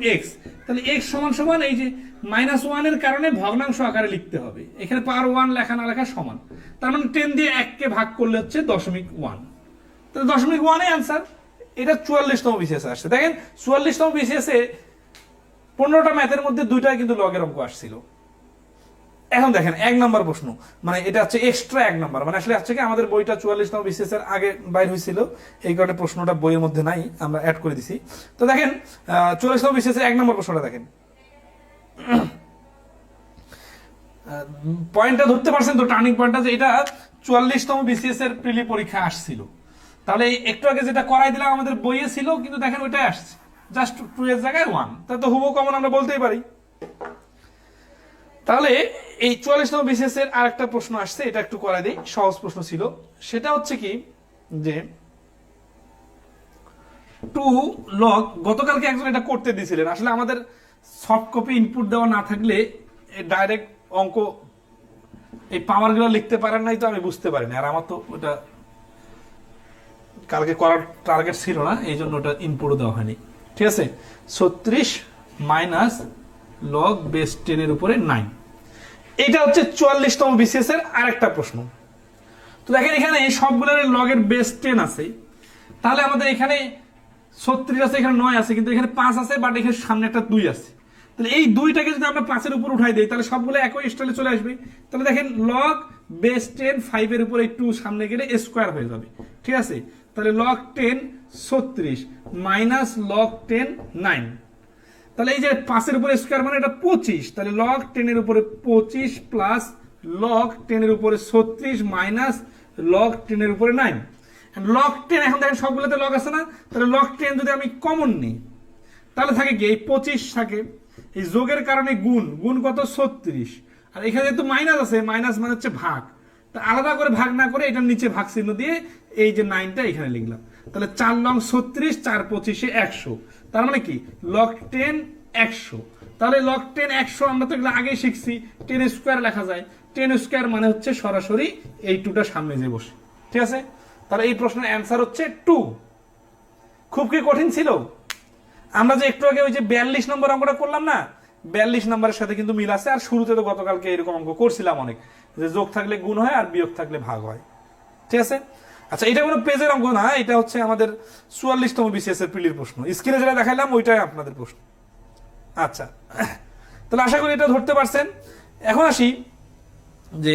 S1: = x। তাহলে x = এই যে -1 এর কারণে ভগ্নাংশ আকারে লিখতে হবে, এখানে পাওয়ার 1 লেখা না লেখা সমান। তার মানে 10 দিয়ে 1 কে ভাগ করলে হচ্ছে 0.1। তাহলে 0.1 এ অ্যান্সার। এটা 44 তম বিসিএসে আসছে। দেখেন 44 তম বিসিএসে 15টা ম্যাথের মধ্যে 2টাই কিন্তু লগের অঙ্ক আসছিল। এখন দেখেন 1 নম্বর প্রশ্ন, মানে এটা হচ্ছে এক্সট্রা 1 নম্বর, মানে আসলে হচ্ছে কি আমাদের বইটা 44 তম বিসিএস এর আগে বাইর হয়েছিল, এই কারণে প্রশ্নটা বইয়ের মধ্যে নাই, আমরা অ্যাড করে দিছি। তো দেখেন 44 তম বিসিএস এর 1 নম্বর প্রশ্নটা দেখেন, পয়েন্টটা ধরতে পারছেন তো, টার্নিং পয়েন্টটা যে এটা 44 তম বিসিএস এর প্রিলি পরীক্ষা আসছিল। তাহলে একটু আগে যেটা করাই দিলাম আমাদের বইয়ে ছিল, কিন্তু দেখেন ওইটাই আসছে, জাস্ট 2 এর জায়গায় 1, তাহলে তো হুবহু কমন আমরা বলতেই পারি। তাহলে এই 44 নম্বর বিসিএস এর আরেকটা প্রশ্ন আসছে, এটা একটু করাই দেই, সহজ প্রশ্ন ছিল। সেটা হচ্ছে কি যে 2 log, গতকালকে একজন এটা করতে দিয়েছিলেন, আসলে আমাদের সফট কপি ইনপুট দেওয়া না থাকলে ডাইরেক্ট অঙ্ক এই পাওয়ারগুলো লিখতে পারেন নাই, তো আমি বুঝতে পারিনি। আর আমার তো ওটা কালকে করার টার্গেট ছিল না, এই জন্য ওটা ইনপুটও দেওয়া হয়নি, ঠিক আছে। 36 - log বেস 10 এর উপরে 9, এটা হচ্ছে 44 তম বিসিএস এর আরেকটা প্রশ্ন। তো দেখেন এখানে সবগুলোর লগের বেস 10 আছে, তাহলে আমাদের এখানে 36 আছে, এখানে 9 আছে, কিন্তু এখানে 5 আছে, বাট এখানে সামনে একটা 2 আছে। তাহলে এই দুইটাকে যদি আমরা 5 এর উপর উঠাই দেই তাহলে সবগুলো একই স্টাইলে চলে আসবে। তাহলে দেখেন লগ বেস 10 5 এর উপর এই 2 সামনে গেলে স্কয়ার হয়ে যাবে, ঠিক আছে। তাহলে লগ 10 36 মাইনাস লগ 10 9। তাহলে এই যে 5 এর উপরে স্কয়ার মানে এটা 25, তাহলে লগ 10 এর উপরে 25 প্লাস লগ 10 এর উপরে 36 মাইনাস লগ 10 এর উপরে 9। লগ 10 এখন দেখেন সবগুলোতে লগ আছে না, তাহলে লগ 10 যদি আমি কমন নিই তাহলে থাকে কি এই 25 থাকে, এই যোগের কারণে গুণ, গুণ কত 36, আর এখানে যেহেতু মাইনাস আছে, মাইনাস মানে হচ্ছে ভাগ, তা আলাদা করে ভাগ না করে এটার নিচে ভাগ চিহ্ন দিয়ে এই যে 9টা এখানে লিখলাম। তাহলে 4 লং 36 4 25 100, তার মানে কি লগ 10 100। তাহলে লগ 10 100 আমরা তো এগুলো আগেই শিখছি, 10 স্কয়ার লেখা যায়, 10 স্কয়ার মানে হচ্ছে সরাসরি এই 2টা সামনে যে বসে, ঠিক আছে। তাহলে এই প্রশ্নের অ্যান্সার হচ্ছে 2। খুব কি কঠিন ছিল? আমরা যে একটু আগে ওই যে 42 নম্বর অঙ্কটা করলাম না, 42 নম্বরের সাথে কিন্তু মিল আছে। আর শুরুতে তো গতকালকে এরকম অঙ্ক করছিলাম অনেক, যে যোগ থাকলে গুণ হয় আর বিয়োগ থাকলে ভাগ হয়, ঠিক আছে। আচ্ছা, এটা কোনো পেজের অঙ্ক না, এটা হচ্ছে আমাদের 44তম বিসিএস এর প্রিলির প্রশ্ন। স্ক্রিনে যেটা দেখাইলাম ওইটাই আপনাদের প্রশ্ন। আচ্ছা, তাহলে আশা করি এটা ধরতে পারছেন। এখন আসি যে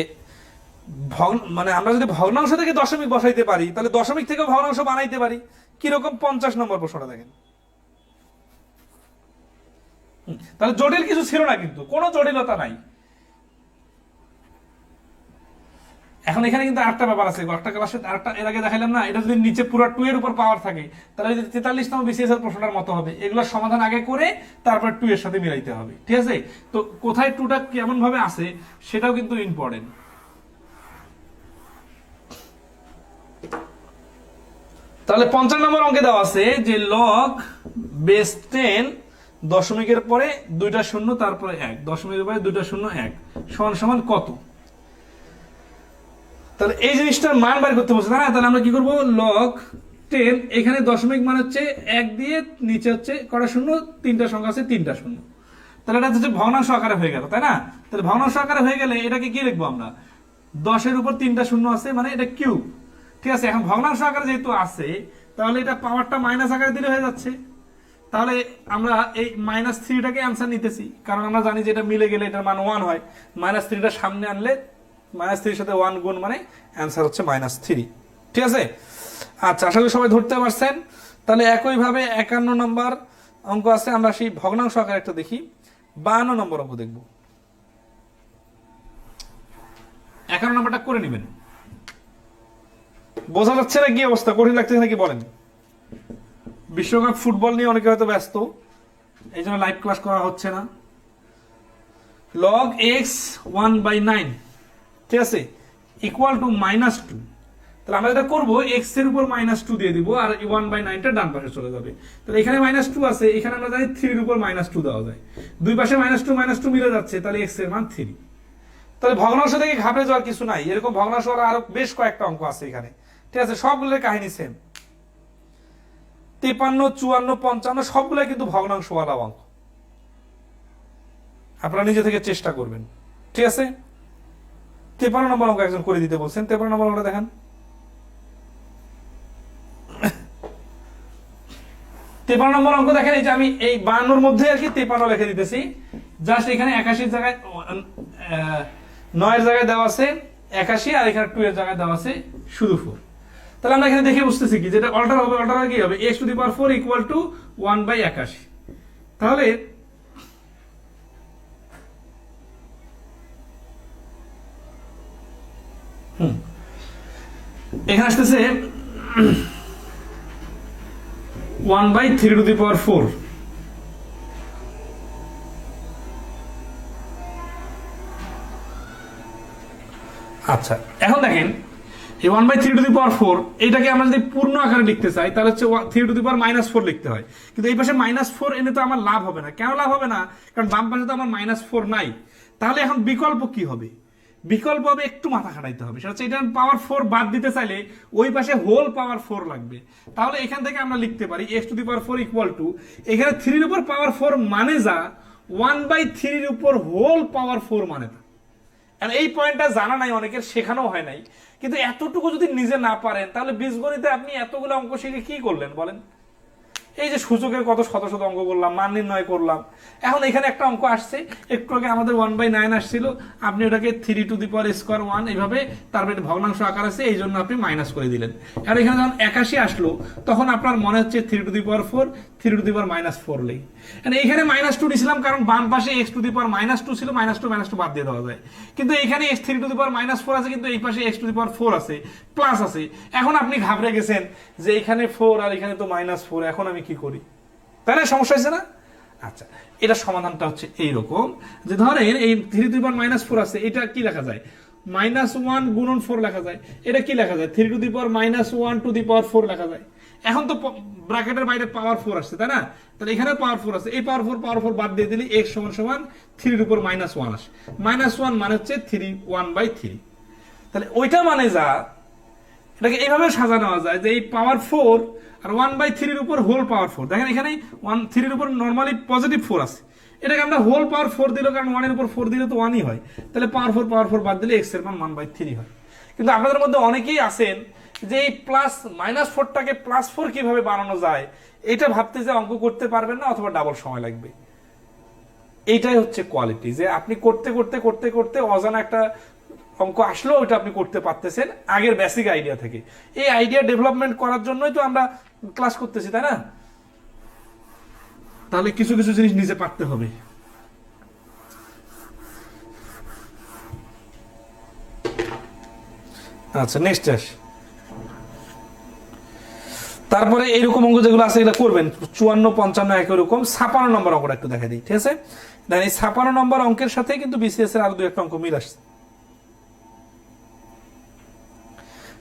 S1: মানে আমরা যদি ভগ্নাংশ থেকে দশমিক বসাইতে পারি তাহলে দশমিক থেকে ভগ্নাংশ বানাইতে পারি কিরকম। 50 নম্বর প্রশ্নটা দেখেন। তাহলে জটিল কিছু ছিল না, কিন্তু কোনো জটিলতা নাই। এখন এখানে কিন্তু আরেকটা ব্যাপার আছে, একটা ক্লাসে আরেকটা এর আগে দেখাইলাম না, এটা যদি নিচে পুরো 2 এর উপর পাওয়ার থাকে তাহলে 43তম বিসিএস এর প্রশ্নটার মতো হবে। এগুলোর সমাধান আগে করে তারপর 2 এর সাথে মিলাইতে হবে, ঠিক আছে। তো কোথায় 2টা কেমন ভাবে আসে সেটাও কিন্তু ইম্পর্টেন্ট। তাহলে 50 নম্বর অঙ্কে দেওয়া আছে যে লগ বেস 10 দশমিকের পরে 2টা শূন্য তারপরে 1, দশমিকের পরে 2টা শূন্য 1 সমান সমান কত। তাহলে এই জিনিসটার মান বের করতে বলছে না, তাহলে আমরা কি করব, লগ 10 এখানে দশমিক মান হচ্ছে 1 দিয়ে নিচে হচ্ছে কটা শূন্য, 3টা সংখ্যা আছে 3টা শূন্য। তাহলে এটা হচ্ছে ভগ্নাংশ আকারে হয়ে গেল, তাই না। তাহলে ভগ্নাংশ আকারে হয়ে গেলে এটাকে কি লিখবো আমরা, 10 এর উপর 3টা শূন্য আছে মানে এটা কিউব, ঠিক আছে। এখন ভগ্নাংশ আকারে যেহেতু আছে তাহলে এটা পাওয়ারটা মাইনাস আকারে দিলে হয়ে যাচ্ছে। তাহলে আমরা এই -3টাকে অ্যান্সার নিতেছি, কারণ আমরা জানি যে এটা মিলে গেলে এটার মান 1 হয়। -3টা সামনে আনলে -3 এর সাথে 1 গুণ মানে অ্যান্সার হচ্ছে -3, ঠিক আছে। আচ্ছা, আশা করি সবাই ধরতে পারছেন। তাহলে একইভাবে 51 নম্বর অঙ্ক আছে, আমরা সেই ভগ্নাংশ আকারে একটা দেখি। 52 নম্বর অঙ্ক দেখব। 51 নম্বরটা করে নেবেন। বোঝা যাচ্ছে না কি অবস্থা, কঠিন লাগছে নাকি বলেন? বিশ্বকাপ ফুটবল নিয়ে অনেকে হয়তো ব্যস্ত, এই জন্য লাইভ ক্লাস করা হচ্ছে না। লগ এক্স 1/9, ঠিক আছে, ইকুয়াল টু -2। তাহলে আমরা যেটা করবো, এক্স এর উপর -2 দিয়ে দিব আর 1/9টা ডান পাশে চলে যাবে। তাহলে এখানে -2 আছে, এখানে আমরা জানি 3 এর উপর -2 দেওয়া যায়, দুই পাশে -2 মিলে যাচ্ছে, তাহলে এক্স এর মান 3। তাহলে ভগ্নাংশ থেকে ঘাবড়ে যাওয়ার কিছু নাই, এরকম ভগ্নাংশ আরো বেশ কয়েকটা অঙ্ক আছে এখানে, ঠিক আছে। সবগুলোর কাহিনী সেম, 53 54 55 সবগুলো কিন্তু ভগ্নাংশওয়ালা অঙ্ক। আপনারা নিজে থেকে চেষ্টা করবেন, ঠিক আছে। 53 নম্বর অঙ্ক একজন করে দিতে বলছেন, 53 নম্বর অঙ্কটা দেখেন। 53 নম্বর অঙ্ক দেখেন, এই যে আমি এই 52 মধ্যে আর কি 53 লিখে দিতেছি, জাস্ট এখানে 81 জায়গায় 9 এর জায়গায় দেওয়া আছে 81, আর এখানে 2 এর জায়গায় দেওয়া আছে শুধু 4। তাহলে আমরা এখানে দেখে বুঝতেছি কি, যেটা অল্টার হবে, অল্টার কি হবে, x two the power 4 equal to 1/81। তাহলে এখানে আসতেছে 1/3 টু দি পাওয়ার 4। আচ্ছা, এখন দেখেন এই 1/3 টু দি পাওয়ার 4 এটাকে আমরা যদি পূর্ণ আকারে লিখতে চাই তাহলে হচ্ছে 3 টু দি পাওয়ার -4 লিখতে হয়, কিন্তু এই পাশে -4 এনে তো আমার লাভ হবে না। কেন লাভ হবে না? কারণ বাম পাশে তো আমার -4 নাই। তাহলে এখন বিকল্প কি হবে? বিকল্প হবে একটু মাথা খাটাইতে হবে, সেটা হচ্ছে এটা পাওয়ার 4 বাদ দিতে চাইলে ওই পাশে হোল পাওয়ার 4 লাগবে। তাহলে এখান থেকে আমরা লিখতে পারি x two the power 4 equal to, এখানে 3 এর উপর পাওয়ার 4 মানে যা, 1/3 এর উপর হোল পাওয়ার 4 মানে তা। এই পয়েন্টটা জানা নাই অনেকের, শেখানো হয় নাই, কিন্তু এতটুকু যদি নিজে না পারেন তাহলে বীজগণিতে আপনি এতগুলো অঙ্ক শিখে কি করলেন বলেন? এই যে সূচকের কত শত শত অঙ্ক করলাম, মান নির্ণয় করলাম, এখন এখানে একটা অঙ্ক আসছে, একটু আগে আমাদের 1/9 আসছিল, আপনি ওটাকে 3 টু দি পাওয়ার স্কোয়ার 1 এইভাবে, তারপরে ভগ্নাংশ আকার আছে, এই জন্য আপনি মাইনাস করে দিলেন। আর এখানে যখন 81 আসলো, তখন আপনার মনে হচ্ছে 3 two the power 4, 3 two the পাওয়ার -4 লেই। এখানে -2 নিয়েছিলাম, কারণ বাম পাশে x টু দি পাওয়ার -2 ছিল, -2 বাদ দিয়ে দেওয়া যায়। কিন্তু এখানে x 3 টু দি পাওয়ার -4 আছে, কিন্তু এই পাশে x টু দি পাওয়ার 4 আছে, প্লাস আছে। এখন আপনি ঘাবড়ে গেছেন যে এখানে 4 আর এখানে তো -4, এখন আমি কি করি? তাই না, সমস্যা হয়েছে না? আচ্ছা, এটা সমাধানটা হচ্ছে এইরকম যে ধরেন এই 3 টু দি পাওয়ার -4 আছে, এটা কি লেখা যায়? -1 গুণন 4 লেখা যায়। এটা কি লেখা যায়? 3 two the power -1 two the পাওয়ার 4 লেখা যায়। এখন তো ব্র্যাকেটের বাইরে পাওয়ার 4 আসছে, তাই না? তাহলে এখানে পাওয়ার 4 আছে, এই পাওয়ার 4 বাদ দিয়ে দিলে x সমান 3 এর উপর -1 আসে। -1 মানে হচ্ছে 3, 1/3। তাহলে ওইটা মানে যা, এটাকে এইভাবে সাজানো যায় যে এই পাওয়ার 4 আর 1/3 এর উপর হোল পাওয়ার 4। দেখেন এখানে 3 এর উপর নরমালি পজিটিভ 4 আছে, এটাকে আমরা হোল পাওয়ার 4 দিল, কারণ 1 এর উপর 4 দিলে তো 1ই হয়। তাহলে পাওয়ার 4 বাদ দিলে x এর মান 1/3 হয়। কিন্তু আপনাদের মধ্যে অনেকেই আছেন যে এই -4টাকে +4 কিভাবে বানানো যায়, এটা ভাবতে যে অঙ্ক করতে পারবেন না, অথবা ডাবল সময় লাগবে। এইটাই হচ্ছে কোয়ালিটি, যে আপনি করতে করতে করতে করতে অজানা একটা অঙ্ক আসলো, ওইটা আপনি করতে পারতেছেন আগের বেসিক আইডিয়া থেকে। এই আইডিয়া ডেভেলপমেন্ট করার জন্যই তো আমরা ক্লাস করতেছি, তাই না? তাহলে কিছু কিছু জিনিস নিজে পারতে হবে। আচ্ছা, নেক্সট আস। তারপরে এইরকম অঙ্ক যেগুলো আছে এগুলো করবেন 54, 55 একই রকম। 56 নম্বর অঙ্কটা একটু দেখা দিই, ঠিক আছে? দেখেন এই 56 নম্বর অঙ্কের সাথে কিন্তু বিসিএস এর আরো 2 একটা অঙ্ক মিল আসছে।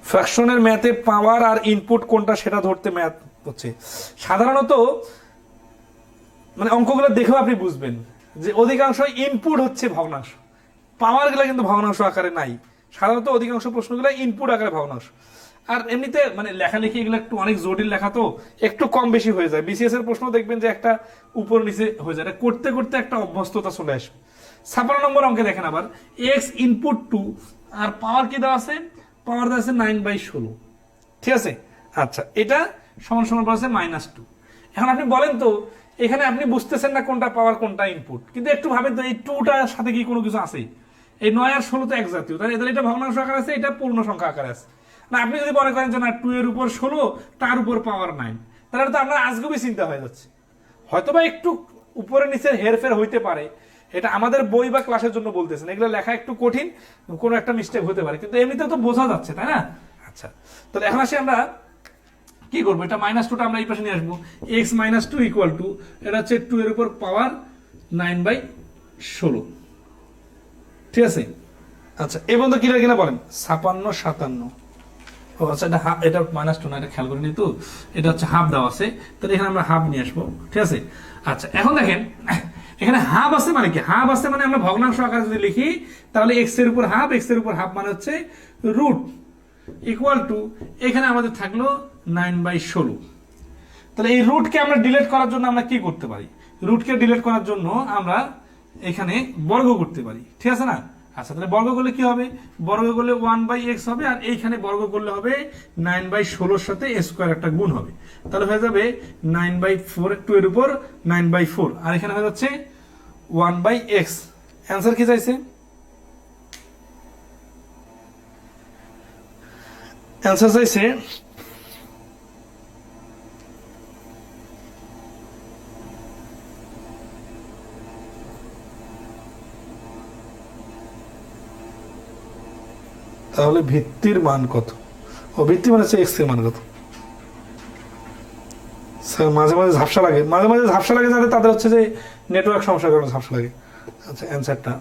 S1: ফ্র্যাকশনের ম্যাথে পাওয়ার আর ইনপুট কোনটা সেটা ধরতে ম্যাথ হচ্ছে। সাধারণত মানে অঙ্কগুলো দেখেও আপনি বুঝবেন যে অধিকাংশ ইনপুট হচ্ছে ভগ্নাংশ, পাওয়ার গুলো কিন্তু ভগ্নাংশ আকারে নাই। সাধারণত অধিকাংশ প্রশ্নগুলো ইনপুট আকারে ভগ্নাংশ। আর এমনিতে মানে লেখালেখি এগুলো একটু অনেক জটিল লেখা, তো একটু কম বেশি হয়ে যায়। বিসিএস এর প্রশ্ন দেখবেন যে একটা উপর নিচে হয়ে যায়, করতে করতে একটা অভ্যস্ততা চলে আসবে। 56 নম্বর অঙ্কে দেখেন আবার x ইনপুট 2 আর পাওয়ার কি দেওয়া আছে? পাওয়ার দেওয়া আছে 9/16, ঠিক আছে? আচ্ছা, এটা সমান সমান বলা আছে -2। এখন আপনি বলেন তো, এখানে আপনি বুঝতেছেন না কোনটা পাওয়ার কোনটা ইনপুট, কিন্তু একটু ভাবেন তো এই 2টার সাথে কি কোনো কিছু আছে? এই 9 আর 16 তো এক জাতীয়, তাই এটা ভগ্নাংশ আকারে আছে, এটা পূর্ণ সংখ্যা আকারে আছে। না, আপনি যদি মনে করেন যে না 2 এর উপর 16, তার উপর পাওয়ার 9, তাহলে তো আপনার আজগুবি চিন্তা হয়ে যাচ্ছে। হয়তোবা একটু উপরে নিচে হেরফের হইতে পারে, এটা আমাদের বই বা ক্লাসের জন্য বলতেছেন, এগুলো লেখা একটু কঠিন, কোনো একটা মিস্টেক হতে পারে, কিন্তু এমনিতে তো বোঝা যাচ্ছে, তাই না? আচ্ছা, তাহলে এখন আসি আমরা কি করবো, এটা -2টা আমরা এই পাশে নিয়ে আসবো। x -2 ইকুয়াল টু, এটা হচ্ছে 2 এর উপর পাওয়ার 9/16, ঠিক আছে? আচ্ছা, এই বন্ধু কিনা কিনা বলেন 56, 57। ও আচ্ছা, এটা -2 না, এটা খেয়াল করে নি তো, এটা হচ্ছে হাফ দেওয়া আছে, তাহলে এখানে আমরা হাফ নিয়ে আসবো, ঠিক আছে? আচ্ছা, এখন দেখেন এখানে হাফ আছে মানে কি? হাফ আছে মানে আমরা ভগ্নাংশ আকারে যদি লিখি, তাহলে x এর উপর হাফ, x এর উপর হাফ মানে হচ্ছে রুট ইকুয়াল টু, এখানে আমাদের থাকলো 9/16। তাহলে এই রুটকে আমরা ডিলিট করার জন্য আমরা কি করতে পারি? রুটকে ডিলিট করার জন্য আমরা এখানে বর্গ করতে পারি, ঠিক আছে না? আচ্ছা, তাহলে বর্গ করলে কি হবে? বর্গ করলে 1/x হবে, আর এইখানে বর্গ করলে হবে 9/16 সাথে স্কোয়ার একটা গুণ হবে, তাহলে হয়ে যাবে 9/4, 2 এর উপর 9/4, আর এখানে হয়ে যাচ্ছে 1/x। অ্যান্সার কি চাইছে? অ্যান্সার চাইছে তাহলে ভিত্তির মান কত? ও, ভিত্তি মানে হচ্ছে এক্স এর মান কত? মাঝে মাঝে ঝাপসা লাগে, মাঝে মাঝে ঝাপসা লাগে যাদের, তাদের হচ্ছে যে নেটওয়ার্ক সমস্যার কারণে ঝাপসা লাগে। আচ্ছা, অ্যান্সারটা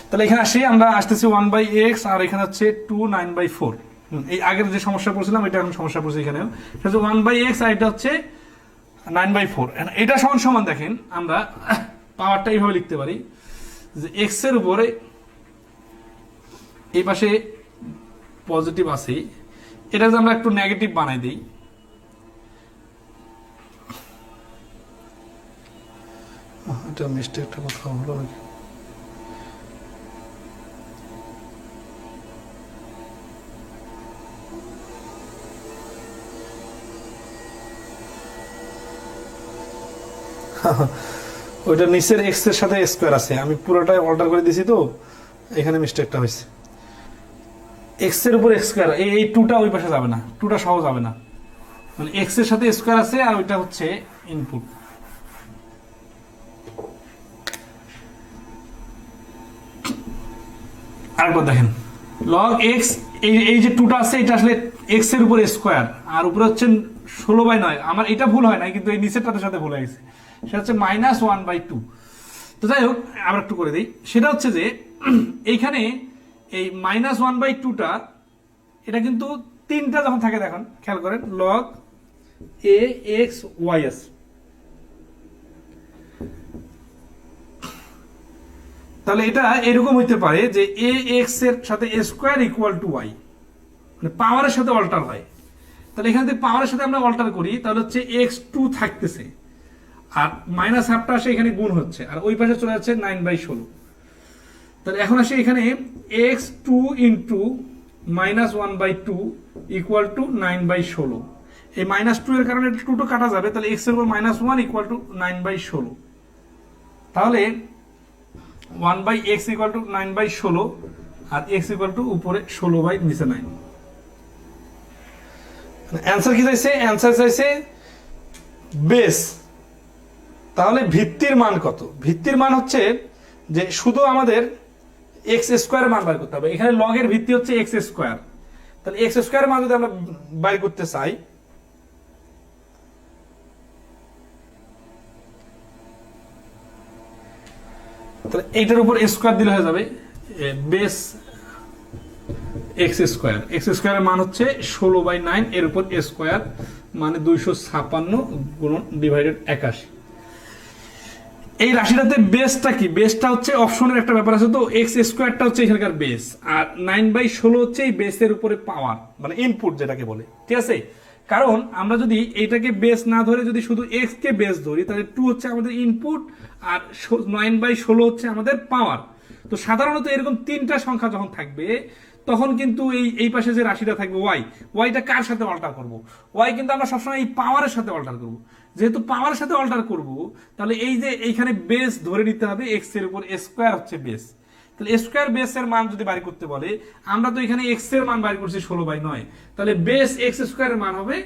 S1: তাহলে এখানে আসি, আমরা আসতেছি 1/x, আর এখানে হচ্ছে 2 9/4। এই আগের যে সমস্যা পড়ছিলাম এটা এখন সমস্যা পড়ছে এখানেও, এটা হচ্ছে 1/x আর এটা হচ্ছে 9/4। এটা সমান সমান দেখেন আমরা পাওয়ারটা এইভাবে লিখতে পারি যে এক্স এর উপরে এই পাশে পজিটিভ আছে, এটা যদি আমরা একটু নেগেটিভ বানাই দিই, এটা মিস্টেক একটা কথা হলো নাকি? ওইটা নিচের এক্স এর সাথে স্কোয়ার আছে, আমি পুরোটাই অল্টার করে দিছি, তো এখানে মিস্টেকটা হয়েছে। এক্স এর উপর স্কোয়ার, এই টুটা ওই পাশে যাবে না, টুটা সহ যাবে না, মানে এক্স এর সাথে স্কোয়ার আছে আর ওইটা হচ্ছে ইনপুট। আরেকবার দেখেন, লগ এক্স, এই যে টুটা আছে এটা আসলে এক্স এর উপর স্কোয়ার, আর উপরে হচ্ছে 16/9। আমার এটা ভুল হয় না, কিন্তু এই নিচেরটার সাথে ভুল হয়ে গেছে, সেটা হচ্ছে -1/2। তো যাই হোক, আবার একটু করে দিই। সেটা হচ্ছে যে এইখানে এই -1/2টা, এটা কিন্তু তিনটা যখন থাকে, দেখুন খেয়াল করেন, লগ এ এক্স ওয়াই আছে, তাহলে এটা এরকম হইতে পারে যে এ এক্স এর সাথে স্কোয়ার ইকুয়াল টু ওয়াই, মানে পাওয়ারের সাথে অল্টার হয়। তাহলে এখান থেকে পাওয়ারের সাথে আমরা অল্টার করি, তাহলে হচ্ছে x2 থাকতেছে, আর -1/2টা আসে এখানে গুণ হচ্ছে, আর ওই পাশে চলে যাচ্ছে 9/16। তাহলে এখন আসে এখানে x2 ইন্টু -1/2 ইকুয়াল টু 9/16। এই -2 এর কারণে 2 তো কাটা যাবে, তাহলে x এর উপর -1 ইকুয়াল টু 9/16। তাহলে 1/x ইকুয়াল টু 9/16, আর x ইকুয়াল টু উপরে 16/9। অ্যান্সার কি চাইছে? অ্যান্সার চাইছে বেস। তাহলে ভিত্তির মান কত? ভিত্তির মান হচ্ছে যে শুধু আমাদের এক্স স্কোয়ার মান বের করতে হবে। এখানে লগের ভিত্তি হচ্ছে এক্স স্কোয়ার, তাহলে এক্স স্কোয়ার মান যদি আমরা বের করতে চাই, তাহলে এইটার উপর স্কোয়ার দিলে হয়ে যাবে বেস এক্স স্কোয়ার। এক্স স্কোয়ারের মান হচ্ছে 16/9, এর উপর স্কোয়ার মানে 256 গুণন ডিভাইডেড 81। এই রাশিটাতে বেসটা কি? বেসটা হচ্ছে অপশনের একটা ব্যাপার আছে, তো এক্স স্কোয়ারটা হচ্ছে এখানকার বেস, আর 9/16 হচ্ছে এই বেসের উপরে পাওয়ার, মানে ইনপুট যেটাকে বলে, ঠিক আছে? কারণ আমরা যদি এইটাকে বেস না ধরে যদি শুধু এক্স কে বেস ধরি, তাহলে 2 হচ্ছে আমাদের ইনপুট, আর 9/16 হচ্ছে আমাদের পাওয়ার। তো সাধারণত এরকম তিনটা সংখ্যা যখন থাকবে, তখন কিন্তু এই পাশে যে রাশিটা থাকবে ওয়াইটা কার সাথে অল্টার করব? ওয়াই কিন্তু আমরা সবসময় এই পাওয়ারের সাথে অল্টার করব। যেহেতু পাওয়ারের সাথে অল্টার করব, তাহলে এই যে এইখানে বেস ধরে নিতে হবে, এক্স এর উপর স্কোয়ার হচ্ছে বেস। তাহলে স্কোয়ার বেসের মান যদি বাড়ি করতে বলে, আমরা তো এখানে এক্স এর মান বাড়ি করছি 16/9, তাহলে বেস এক্স স্কোয়ারের মান হবে,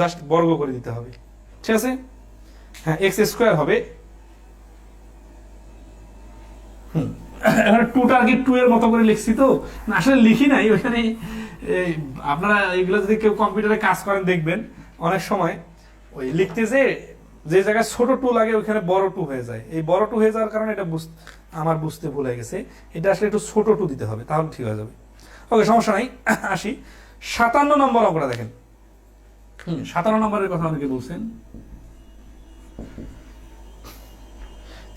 S1: জাস্ট বর্গ করে দিতে হবে, ঠিক আছে? হ্যাঁ, এক্স স্কোয়ার হবে। এখানে 2টা আর কি 2 এর মতো করে লিখছি, তো আসলে লিখি নাই ওখানে। আপনারা এগুলো যদি কেউ কম্পিউটারে কাজ করেন দেখবেন, অনেক সময় ওই লিখতে যে জায়গায় ছোট 2 লাগে ওখানে বড় 2 হয়ে যায়। এই বড় 2 হয়ে যাওয়ার কারণে এটা আমার বুঝতে ভুল হয়ে গেছে, এটা আসলে একটু ছোট 2 দিতে হবে, তাহলে ঠিক হয়ে যাবে। ওকে, সমস্যা নাই। আসি 57 নম্বর অঙ্কটা দেখেন। 57 নম্বরের কথা অনেকে বলছেন।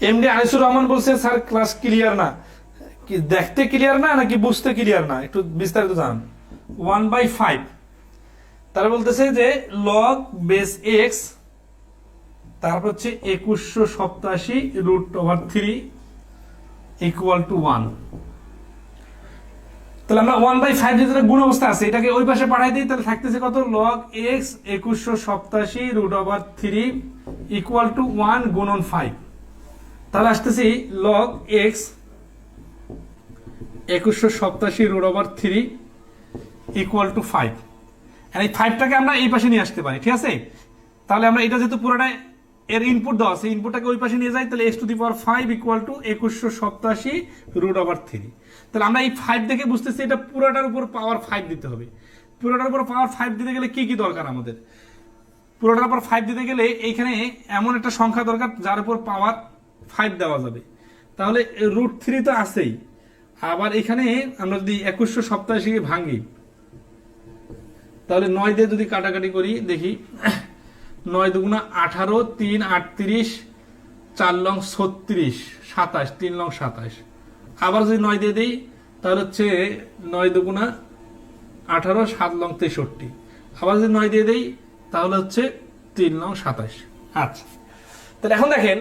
S1: এমডি আনিসুর রহমান বলছে, স্যার ক্লাস ক্লিয়ার না, কি দেখতে ক্লিয়ার না নাকি বুঝতে ক্লিয়ার না, একটু বিস্তারিত জানান। 1/5, তারা বলতেছে যে লগ বেস এক্স, তারপর হচ্ছে 2187√3 ইকুয়াল টু 1। তাহলে আমরা 1/5 যেটা গুণ অবস্থা আছে, এটাকে ওই পাশে পাঠাই দিই, তাহলে থাকতেছে কত? লগ এক্স 2187√3 ইকুয়াল টু 1 গুণন 5। তাহলে আসতেছি লগ এক্স 2187√3 ইকুয়াল টু 5। এই 5টাকে আমরা এই পাশে নিয়ে আসতে পারি, ঠিক আছে? তাহলে আমরা এটা যেহেতু পুরোটা এর ইনপুট দেওয়া আছে, ইনপুটটাকে ওই পাশে নিয়ে যাই, তাহলে x⁵ ইকুয়াল টু 2187√3। তাহলে আমরা এই 5 দেখে বুঝতেছি এটা পুরোটার উপর পাওয়ার 5 দিতে হবে। পুরোটার উপর পাওয়ার 5 দিতে গেলে কি কি দরকার আমাদের? পুরোটার উপর 5 দিতে গেলে এইখানে এমন একটা সংখ্যা দরকার যার উপর পাওয়ার 5 দেওয়া যাবে। তাহলে √3 তো আছেই, আবার এখানে আমরা যদি 2187 ভাঙি, তাহলে 9 দিয়ে যদি কাটাকাটি করি, দেখি 9 দুগুণা 18, 3 38, 4 লং 36, 27, 3 লং 27। আবার যদি 9 দিয়ে দিই, তাহলে হচ্ছে 9 দুগুণা 18, 7 লং 63। আবার যদি 9 দিয়ে দিই, তাহলে হচ্ছে 3 লং 27। আচ্ছা, তাহলে এখন দেখেন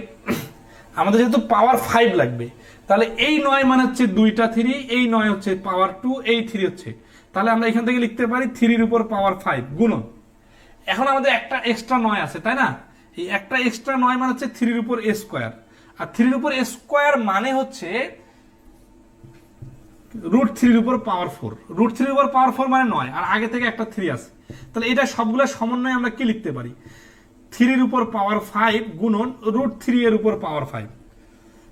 S1: আমাদের যেহেতু পাওয়ার 5 লাগবে, তাহলে এই 9 মানে হচ্ছে 2টা 3, এই 9 হচ্ছে পাওয়ার 2, এই 3 হচ্ছে, তাহলে আমরা এখান থেকে লিখতে পারি 3 এর উপর পাওয়ার 5 গুণন। এখন আমাদের একটা এক্সট্রা 9 আছে, তাই না? এই একটা এক্সট্রা 9 মানে হচ্ছে 3 এর উপর a স্কয়ার, আর 3 এর উপর a স্কয়ার মানে হচ্ছে √3 এর উপর পাওয়ার 4। √3 এর উপর পাওয়ার 4 মানে 9, আর আগে থেকে একটা 3 আছে। তাহলে এটা সবগুলো সমন্বয়ে আমরা কি লিখতে পারি, 3 এর উপর পাওয়ার 5 গুণন √3 এর উপর পাওয়ার 5।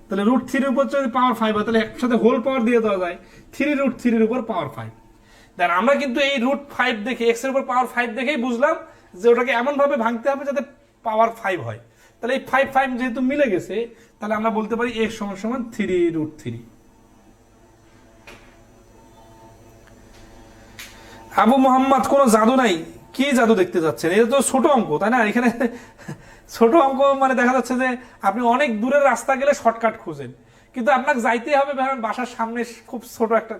S1: তাহলে √3 এর উপর যদি পাওয়ার 5 হয় তাহলে একসাথে হোল পাওয়ার দিয়ে দেওয়া যায় 3 √3 এর উপর পাওয়ার 5। দেন আমরা কিন্তু এই √5 দেখে x এর উপর পাওয়ার 5 দেখেই বুঝলাম যে ওটাকে এমন ভাবে ভাঙতে হবে যাতে পাওয়ার 5 হয়। তাহলে এই 5 5 যেহেতু মিলে গেছে তাহলে আমরা বলতে পারি x সমান 3 √3। আবু মোহাম্মদ কোনো জাদু নাই, কি জাদু দেখতে যাচ্ছেন? এটা তো ছোট অঙ্ক, তাই না? এখানে ছোট অঙ্ক মানে দেখা যাচ্ছে যে আপনি অনেক দূরের রাস্তা গেলে শর্টকাট খুঁজেন, কিন্তু আপনাকে যাইতে হবে বাসার সামনে খুব ছোট একটা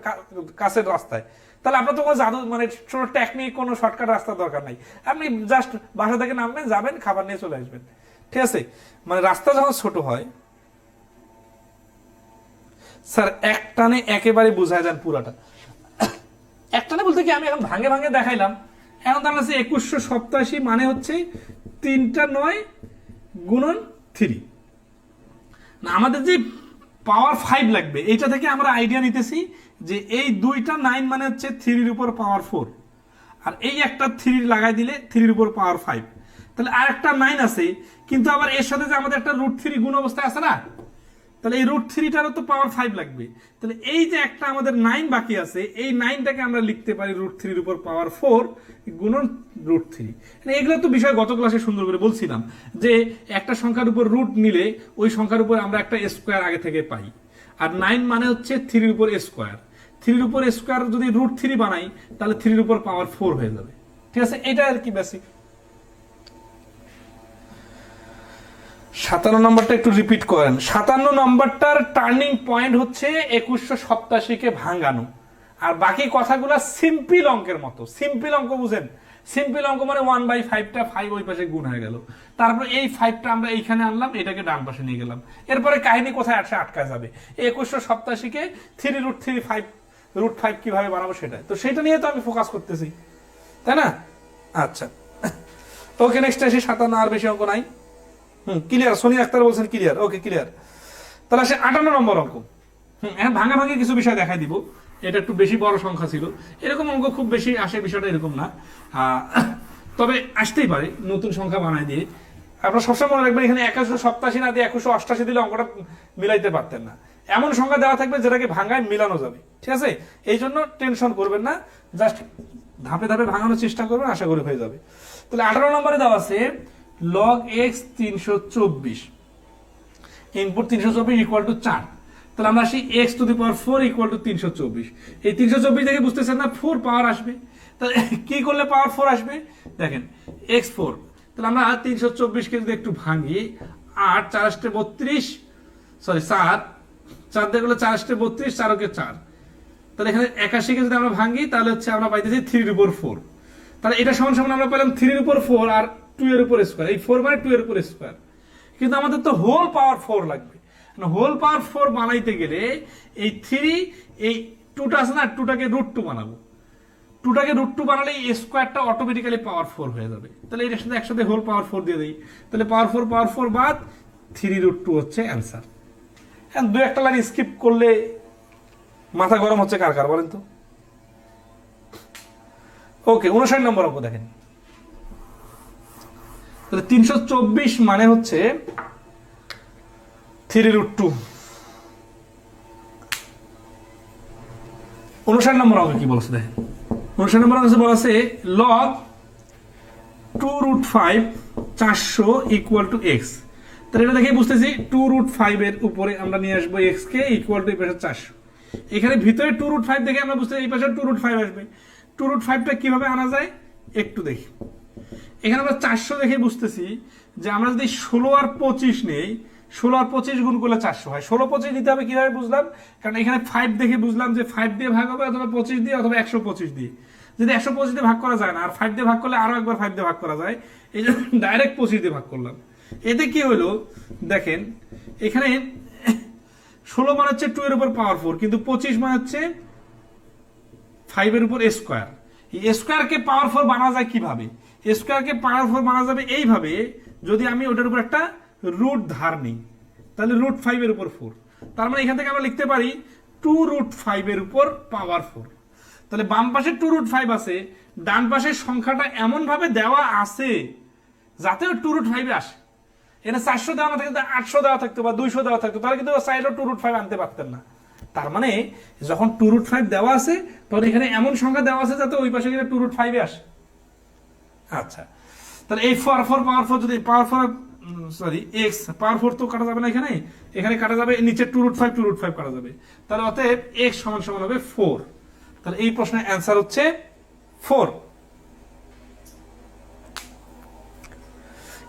S1: কাছের রাস্তায়। তাহলে আপনার তো কোনো জাদু মানে ছোট টেকনিক, কোনো শর্টকাট রাস্তার দরকার নাই। আপনি জাস্ট বাসা থেকে নামবেন, যাবেন, খাবার নিয়ে চলে আসবেন, ঠিক আছে? মানে রাস্তা যখন ছোট হয় স্যার এক টানে একেবারে বুঝায় যান পুরাটা। একটানে বলতে কি আমি এখন ভাঙে ভাঙে দেখাইলাম। এখন তার কাছে 2187 মানে হচ্ছে 3টা 9 গুণন 3। না, আমাদের যে পাওয়ার 5 লাগবে এইটা থেকে আমরা আইডিয়া নিতেছি যে এই 2টা 9 মানে হচ্ছে 3 এর উপর পাওয়ার 4, আর এই একটা 3 লাগাই দিলে 3 এর উপর পাওয়ার 5। তাহলে আর একটা 9 আছে, কিন্তু আবার এর সাথে যে আমাদের একটা √3 গুণ অবস্থায় আছে না, তাহলে এই √3টারও তো পাওয়ার 5 লাগবে। তাহলে এই যে একটা আমাদের 9 বাকি আছে, এই 9টাকে আমরা লিখতে পারি √3 এর উপর পাওয়ার 4 গুণন √3। এগুলো তো বিষয় গত ক্লাসে সুন্দর করে বলছিলাম যে একটা সংখ্যার উপর রুট নিলে ওই সংখ্যার উপর আমরা একটা স্কোয়ার আগে থেকে পাই, আর 9 মানে হচ্ছে 3 এর উপর স্কোয়ার। 3 এর উপর স্কোয়ার যদি √3 বানাই তাহলে 3 এর উপর পাওয়ার 4 হয়ে যাবে, ঠিক আছে? এটা আর কি বেসিক। 57 নম্বরটা একটু রিপিট করেন। 57 নম্বরটার টার্নিং পয়েন্ট হচ্ছে 2187 কে ভাঙানো, আর বাকি কথাগুলো সিম্পল অঙ্কের মতো। সিম্পল অঙ্ক বুঝেন? সিম্পল অঙ্ক মানে 1/5টা 5 ওই পাশে গুণ হয়ে গেল, তারপর এই 5টা আমরা এইখানে আনলাম, এটাকে ডান পাশে নিয়ে গেলাম, এরপরে কাহিনী কোথায় আসে আটকা যাবে। 2187 কে 3 √5 কিভাবে বানাবো সেটা, তো সেটা নিয়ে তো আমি ফোকাস করতেছি, তাই না? আচ্ছা, ওকে, নেক্সট আসি। 57 আর বেশি অঙ্ক নাই। ক্লিয়ার? সোনিয়া আক্তার বলছেন ক্লিয়ার। ওকে, ক্লিয়ার। তাহলে আসে 58 নম্বর অঙ্ক। এখন ভাঙা ভাঙি কিছু বিষয় দেখাই দিব। এটা একটু বেশি বড় সংখ্যা ছিল, এরকম অঙ্ক খুব বেশি আসে বিষয়টা এরকম না, তবে আসতেই পারে নতুন সংখ্যা বানাই দিয়ে। আপনারা সবসময় মনে রাখবেন এখানে 2187 না দিয়ে 2188 দিলে অঙ্কটা মিলাইতে পারতেন না। এমন সংখ্যা দেওয়া থাকবে যেটাকে ভাঙায় মিলানো যাবে, ঠিক আছে? এই জন্য টেনশন করবেন না, জাস্ট ধাপে ধাপে ভাঙানোর চেষ্টা করবেন, আশা করি হয়ে যাবে। তাহলে 18 নম্বরে দেওয়া আছে log x 324, input 324 equal to 4। তাহলে আমরা আসি x⁴ ইকুয়াল টু 324। এই 324 থেকে বুঝতেছেন না 4 পাওয়ার আসবে, তাহলে কি করলে পাওয়ার 4 আসবে? দেখেন x4, তাহলে আমরা 324 কে যদি একটু ভাঙি, 8 4 32, সরি 7 4 দিয়ে গেলে 4 32, 4 কে 4, তাহলে এখানে 81 কে যদি আমরা ভাঙি তাহলে হচ্ছে আমরা পাইতেছি 3 এর উপর 4। তাহলে এটা সমান সমান আমরা পেলাম 3 এর উপর 4 আর 2 এর উপর স্কয়ার। এই 4 মানে 2 এর উপর স্কয়ার, কিন্তু আমাদের তো হোল পাওয়ার 4 লাগবে। হোল পাওয়ার 4 বানাইতে গেলে এই 3 এই 2টা আছে না, 2টাকে √2 বানাবো। 2টাকে √2 বানালে এই স্কয়ারটা অটোমেটিক্যালি পাওয়ার 4 হয়ে যাবে। তাহলে এর সাথে একসাথে হোল পাওয়ার 4 দিয়ে দেই, তাহলে পাওয়ার 4 বাদ 3 √2 হচ্ছে অ্যান্সার। এখন দুই একটা লাইন স্কিপ করলে মাথা গরম হচ্ছে কার কার বলেন তো? ওকে, 59 নম্বর অঙ্ক দেখেন। তাহলে 324 মানে হচ্ছে 3 √2। 59 নম্বর অঙ্ক কি বলছে দেখেন। 59 নম্বর অঙ্কে বলা আছে log 2√5 400 ইকুয়াল টু x। তাহলে এটা দেখে বুঝতেছি 2√5 এর উপরে আমরা নিয়ে আসবো x কে ইকুয়াল টু এই পাশে 400। এখানে ভিতরে 2√5 দেখে আমরা বুঝতে এই পাশে 2√5 আসবে। 2√5টা কিভাবে আনা যায় একটু দেখি। এখানে আমরা 400 দেখে বুঝতেছি যে আমরা যদি 16 আর 25 নেই, 16 আর 25 গুণ করলে 400 হয়। 16 25 দিতে হবে কিভাবে বুঝলাম? কারণ এখানে 5 দেখে বুঝলাম যে 5 দিয়ে ভাগ হবে অথবা 25 দিয়ে অথবা 125 দিয়ে। যদি 125 দিয়ে ভাগ করা যায় না, আর 5 দিয়ে ভাগ করলে আরো একবার 5 দিয়ে ভাগ করা যায়, এই জন্য ডাইরেক্ট 25 দিয়ে ভাগ করলাম। এতে কি হলো দেখেন, এখানে 16 মানে হচ্ছে 2 এর উপর পাওয়ার 4, কিন্তু 25 মানে হচ্ছে 5 এর উপর স্কয়ার। এই স্কয়ারকে পাওয়ার 4 বানানো যায় কিভাবে? স্কোয়ারকে পাওয়ার 4 মানা যাবে এইভাবে, যদি আমি ওটার উপর একটা রুট ধার নিই, তাহলে √5 এর উপর 4, তার মানে এখান থেকে আমরা লিখতে পারি 2√5 এর উপর পাওয়ার 4। তাহলে বাম পাশে 2√5 আছে, ডান পাশের সংখ্যাটা এমন ভাবে দেওয়া আছে যাতে 2√5 আসে। এখানে 400 দেওয়া না থাকতো, 800 দেওয়া থাকতো বা 200 দেওয়া থাকতো, তাহলে কিন্তু সাইডও 2√5 আনতে পারতেন না। তার মানে যখন 2√5 দেওয়া আছে তখন এখানে এমন সংখ্যা দেওয়া আছে যাতে ওই পাশে গেলে 2√5 আসে। আচ্ছা, তাহলে এই পাওয়ার 4 যদি পাওয়ার 4 সরি এক্স পাওয়ার 4 তো কাটা যাবে না, এখানে এখানে কাটা যাবে, নিচে 2√5 কাটা যাবে, তাহলে অতএব এক্স সমান সমান হবে 4। তাহলে এই প্রশ্নের অ্যান্সার হচ্ছে 4।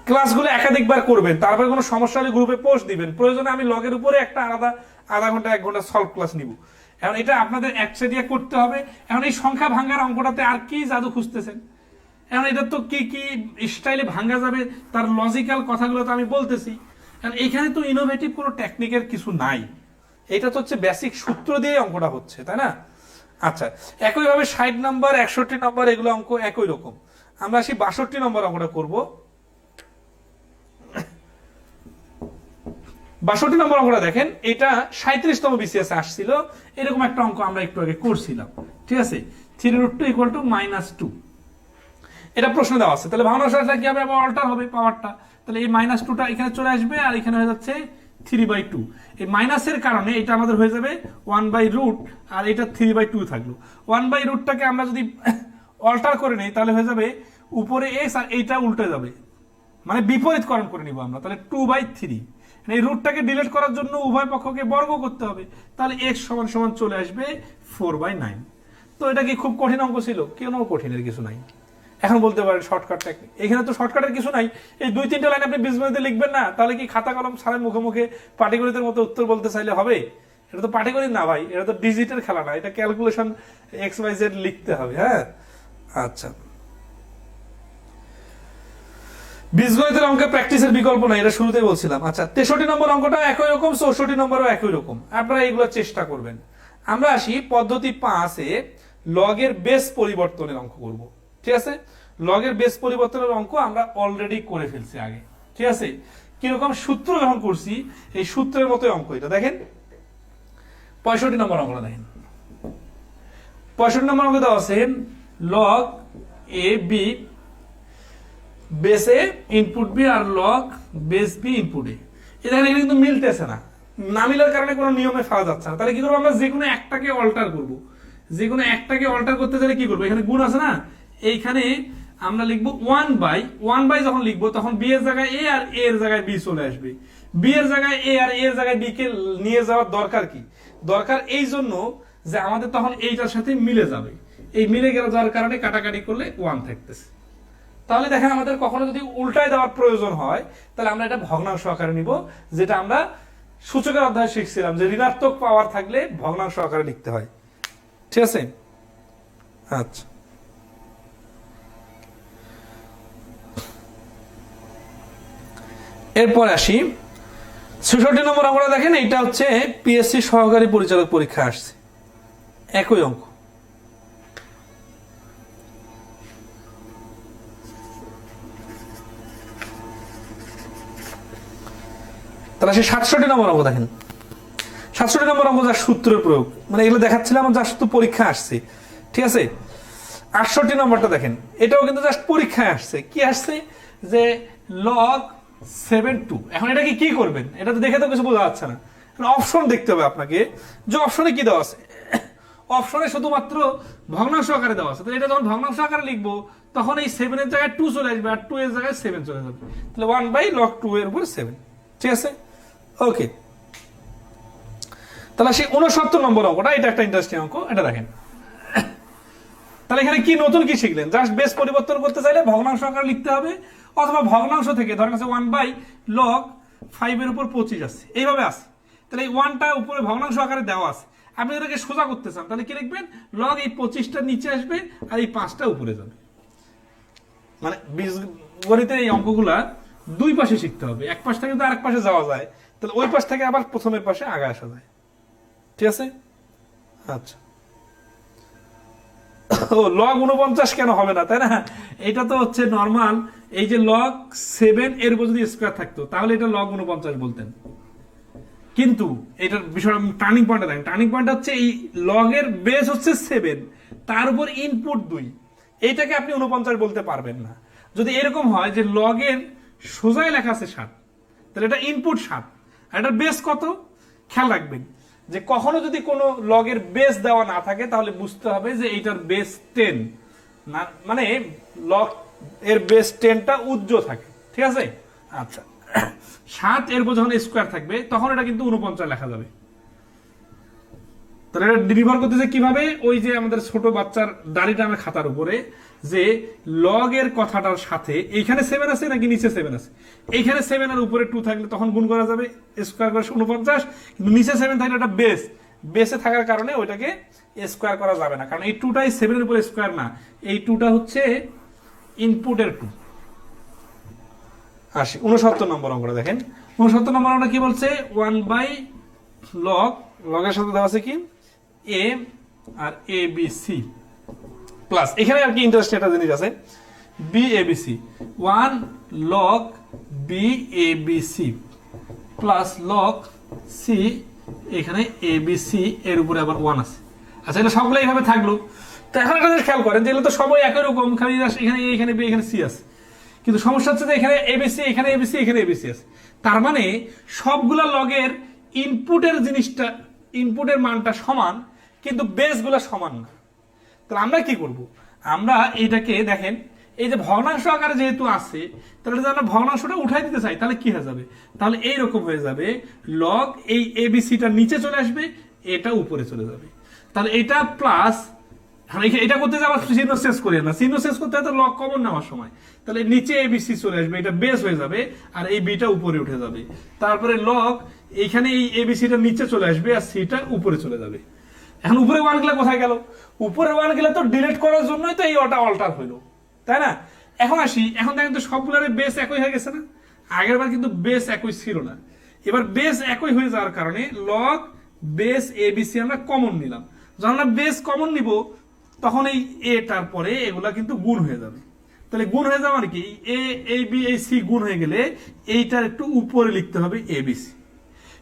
S1: ক্লাসগুলো একাধিকবার করবেন, তারপরে কোনো সমস্যা হলে গ্রুপে পোস্ট দিবেন, প্রয়োজনে আমি লগের উপরে একটা আলাদা আধা ঘন্টা 1 ঘন্টা সলভ ক্লাস নিব। এখন এটা আপনাদের একসাথে দিয়ে করতে হবে। এখন এই সংখ্যা ভাঙার অঙ্কটাতে আর কি জাদু খুঁজতেছেন? এখন এটা তো কি কি স্টাইলে ভাঙা যাবে তার লজিক্যাল কথাগুলো তো আমি বলতেছি। কারণ এখানে তো ইনোভেটিভ কোনো টেকনিকের কিছু নাই, এটা তো হচ্ছে বেসিক সূত্র দিয়ে অঙ্কটা হচ্ছে, তাই না? আচ্ছা, একইভাবে 60 নম্বর 61 নম্বর এগুলো অঙ্ক একই রকম। আমরা আসি 62 নম্বর অঙ্কটা করব। 62 নম্বর অঙ্কটা দেখেন, এটা 37তম বিসিএস আসছিল, এরকম একটা অঙ্ক আমরা একটু আগে করছিলাম, ঠিক আছে? 3√2 = -2, এটা প্রশ্ন দেওয়া আছে। তাহলে ভগ্নাংশটা কি হবে? আবার অল্টার হবে পাওয়ারটা, তাহলে এই -2টা এখানে চলে আসবে আর এখানে হয়ে যাচ্ছে 3/2। এই মাইনাসের কারণে এটা আমাদের হয়ে যাবে 1/√, আর এটা 3/2 থাকলো। 1/√টাকে আমরা যদি অল্টার করে নেই তাহলে হয়ে যাবে উপরে x আর এইটা উল্টে যাবে, মানে বিপরীতকরণ করে নিব আমরা, তাহলে 2/3। এই রুটটাকে ডিলিট করার জন্য উভয় পক্ষকে বর্গ করতে হবে, তাহলে x সমান সমান চলে আসবে 4/9। তো এটা কি খুব কঠিন অঙ্ক ছিল? কোনো কঠিনের কিছু নাই। এখন বলতে পারেন শর্টকাট টেকনিক, এখানে তো শর্টকাটের কিছু নাই। এই 2-3টা লাইন আপনি বীজগণিতে লিখবেন না, তাহলে কি খাতা কলম ছাড়া মুখে মুখে পাটিগণিতের মতো উত্তর বলতে চাইলে হবে? এটা তো পাটিগণিত না ভাই, এটা তো ডিজিটের খেলা না, এটা ক্যালকুলেশন XYZ লিখতে হবে। হ্যাঁ, আচ্ছা, বীজগণিতের অঙ্কে প্র্যাকটিসের বিকল্প নাই, এটা শুরুতেই বলছিলাম। আচ্ছা, 63 নম্বর অঙ্কটা একই রকম, 64 নম্বরও একই রকম, আপনারা এগুলো চেষ্টা করবেন। আমরা আসি পদ্ধতি 5-এ লগের বেস পরিবর্তনের অঙ্ক করব, ঠিক আছে? লগের বেস পরিবর্তনের অঙ্ক আমরা অলরেডি করে ফেলছি আগে, ঠিক আছে? কিরকম সূত্র যখন করছি, এই সূত্রের মতো অঙ্ক এটা দেখেন। 65 নম্বর অঙ্কটা দেখেন। 65 নম্বর অঙ্ক দেওয়া আছে log A B base A input B R log base B input এ। এটা কিন্তু মিলতেছে না, না মিলার কারণে কোনো নিয়মে ফেলা যাচ্ছে না। তাহলে কি করবো? আমরা যে কোনো একটাকে অল্টার করব। যে কোনো একটাকে অল্টার করতে চাইলে কি করবো? এখানে গুণ আছে না, এইখানে আমরা লিখবো 1/1 যখন লিখবো তখন বি এর জায়গায় এ আর এ এর জায়গায় বি চলে আসবে। বি এর জায়গায় এ আর এ এর জায়গায় বি কে নিয়ে যাওয়ার দরকার কি? দরকার এই জন্য যে আমাদের তখন এইটার সাথে মিলে যাবে, এই মিলে গেলে যাওয়ার কারণে কাটাকাটি করলে 1 থাকতেছে। তাহলে দেখেন আমাদের কখনো যদি উল্টায় দেওয়ার প্রয়োজন হয় তাহলে আমরা এটা ভগ্নাংশ আকারে নিব, যেটা আমরা সূচকের অধ্যায়ে শিখছিলাম যে ঋণাত্মক পাওয়ার থাকলে ভগ্নাংশ আকারে লিখতে হয়, ঠিক আছে? আচ্ছা, এরপর আসি 66 নম্বর অঙ্কটা দেখেন। এটা হচ্ছে পিএসসি সহকারী পরিচালক পরীক্ষা আসছে, একই অঙ্ক। তাহলে সে 67 নম্বর অঙ্ক দেখেন। 67 নম্বর অঙ্ক যার সূত্রের প্রয়োগ, মানে এগুলো দেখাচ্ছিলাম যার শুধু পরীক্ষা আসছে, ঠিক আছে? 68 নম্বরটা দেখেন, এটাও কিন্তু জাস্ট পরীক্ষায় আসছে। কি আসছে? যে লগ 7/2। এখন এটা কি করবেন? এটা তো দেখে তো কিছু বোঝা যাচ্ছে না, অপশন দেখতে হবে আপনাকে, যে অপশনে কি দেওয়া আছে। অপশনে শুধুমাত্র ভগ্নাংশ আকারে দেওয়া আছে, তাহলে এটা যখন ভগ্নাংশ আকারে লিখবো তখন এই 7 এর জায়গায় 2 চলে আসবে আর 2 এর জায়গায় 7 চলে যাবে, তাহলে 1/log2 এর উপর 7, ঠিক আছে? ওকে, তাহলে সেই 69 নম্বর অঙ্কটা, এটা একটা ইন্টারেস্টিং অঙ্ক, এটা দেখেন। তাহলে এখানে কি নতুন কি শিখলেন? জাস্ট বেস পরিবর্তন করতে চাইলে ভগ্নাংশ আকারে লিখতে হবে, অথবা ভগ্নাংশ থেকে ধরেন আছে 1/log5 এর উপর 25 আছে, এইভাবে আছে। তাহলে এই 1টা উপরে ভগ্নাংশ আকারে দেওয়া আছে, আপনি এটাকে সোজা করতে চান তাহলে কি লিখবেন? লগ এই 25টা নিচে আসবে আর এই 5টা উপরে যাবে। মানে বীজগণিতের এই অঙ্কগুলা দুই পাশে শিখতে হবে, এক পাশ থেকে যদি আরেক পাশে যাওয়া যায় তাহলে ওই পাশ থেকে আবার প্রথমের পাশে আগে আসা যায়, ঠিক আছে? আচ্ছা, লগ 49 কেন হবে না, তাই না? এটা তো হচ্ছে নর্মাল, এই যে লগ 7 এর উপর যদি স্কয়ার থাকতো তাহলে এটা লগ 49 বলতেন। কিন্তু এটার বিষয় টার্নিং পয়েন্ট দেখেন, টার্নিং পয়েন্ট হচ্ছে এই লগের বেস হচ্ছে 7, তার উপর ইনপুট 2, এইটাকে আপনি 49 বলতে পারবেন না। যদি এরকম হয় যে লগের সোজাই লেখা আছে 7, তাহলে এটা ইনপুট 7 আর এটার বেস কত, খেয়াল রাখবেন যে কখনো যদি কোনো লগের বেস দেওয়া না থাকে তাহলে বুঝতে হবে যে এইটার বেস 10 না, মানে লগ এর বেস 10টা উজ্জ থাকে, ঠিক আছে? আচ্ছা, 7 এর উপর যখন স্কয়ার থাকবে তখন এটা কিন্তু 49 লেখা যাবে। তাহলে এটা নির্ভর করতেছে কিভাবে, ওই যে আমাদের ছোট বাচ্চার দাড়ি টানা খাতার উপরে যে লগ এর কথাটার সাথে এইখানে 7 আছে নাকি নিচে 7 আছে, এইখানে 7 আর উপরে 2 থাকলে তখন গুণ করা যাবে, স্কয়ার করে 49, কিন্তু নিচে 7 থাকলে এটা বেস, বেসে থাকার কারণে ওইটাকে স্কয়ার করা যাবে না, কারণ এই 2টাই 7 এর উপরে স্কয়ার না, এই 2টা হচ্ছে ইনপুটের 2। আসি 69 নম্বর অঙ্কটা দেখেন। 69 নম্বর অঙ্কটা কি বলছে, 1/log, লগের সাথে দেওয়া আছে কি a আর abc প্লাস, এখানে আর কি ইন্টারেস্টিং একটা জিনিস আছে, babc, 1 log babc plus log c, এখানে abc এর উপরে আবার 1 আছে। আচ্ছা, এটা সবগুলো এইভাবে থাকলো। তো এখন একটা জিনিস খেয়াল করেন যে এগুলো তো সবাই একই রকম, খালি এখানে এখানে b এখানে c আছে, কিন্তু সমস্যা হচ্ছে যে এখানে এবিসি, এখানে এবিসি, এখানে এবিসি আছে, তার মানে সবগুলা লগের ইনপুটের জিনিসটা, ইনপুটের মানটা সমান, কিন্তু বেসগুলো সমান না। তাহলে আমরা কি করব, আমরা এটাকে দেখেন, এই যে ভগ্নাংশ আকারে যেহেতু আছে, তাহলে যদি আমরা ভগ্নাংশটা উঠাই দিতে চাই তাহলে কি হয়ে যাবে, তাহলে এইরকম হয়ে যাবে, লগ এই এবিসিটা নিচে চলে আসবে, এটা উপরে চলে যাবে। তাহলে এটা প্লাস, এটা করতে যাওয়ার চিহ্ন শেষ করি না, চিহ্ন শেষ করতে হয় তো লগ কমন নেওয়ার সময়, তাহলে নিচে এবিসি চলে আসবে, এটা বেস হয়ে যাবে, আর এই বিটা উপরে উঠে যাবে। তারপরে লগ এইখানে এই এবিসিটা নিচে চলে আসবে আর সিটা উপরে চলে যাবে। এখন উপরে 1 গুলা কোথায় গেল, উপরে 1 গুলা তো ডিলিট করার জন্যই তো এই ওটা অল্টার হইলো, তাই না? এখন আসি, এখন দেখেন তো সবগুলোর বেস একই হয়ে গেছে না, আগের বার কিন্তু বেস একই ছিল না, এবার বেস একই হয়ে যাওয়ার কারণে লগ বেস এবিসি আমরা কমন নিলাম। যখন আমরা বেস কমন নিব তখন এই এটার পরে এগুলা কিন্তু গুণ হয়ে যাবে। তাহলে গুণ হয়ে যাওয়া মানে কি, এ বি এই সি গুণ হয়ে গেলে এইটার একটু উপরে লিখতে হবে এবিসি।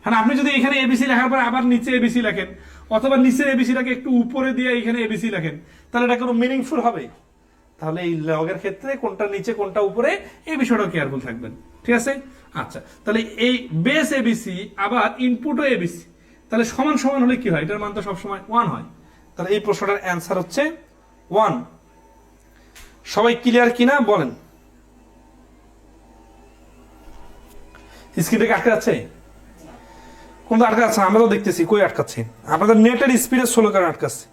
S1: হ্যাঁ, আপনি যদি এখানে এবিসি লেখার পরে আবার নিচে এবিসি লেখেন, অথবা নিচের এবিসিটাকে একটু উপরে দিয়ে এখানে এবিসি লেখেন, তাহলে এটা কোনো মিনিংফুল হবে? তাহলে এই লগের ক্ষেত্রে কোনটা নিচে কোনটা উপরে এই বিষয়টাও কেয়ারফুল থাকবেন, ঠিক আছে? আচ্ছা, তাহলে এই বেস এবিসি আবার ইনপুটও এবিসি, তাহলে সমান সমান হলে কি হয়, এটার মান তো সবসময় 1 হয়। তাহলে এই প্রশ্নটার অ্যান্সার হচ্ছে 1। সবাই ক্লিয়ার কিনা বলেন? স্ক্রিনে আটকে যাচ্ছে, কোনটা আটকে যাচ্ছে? আমরা তো দেখতেছি কই আটকাচ্ছে, আপনাদের নেটের স্পিডে স্লো কারণে আটকাচ্ছে।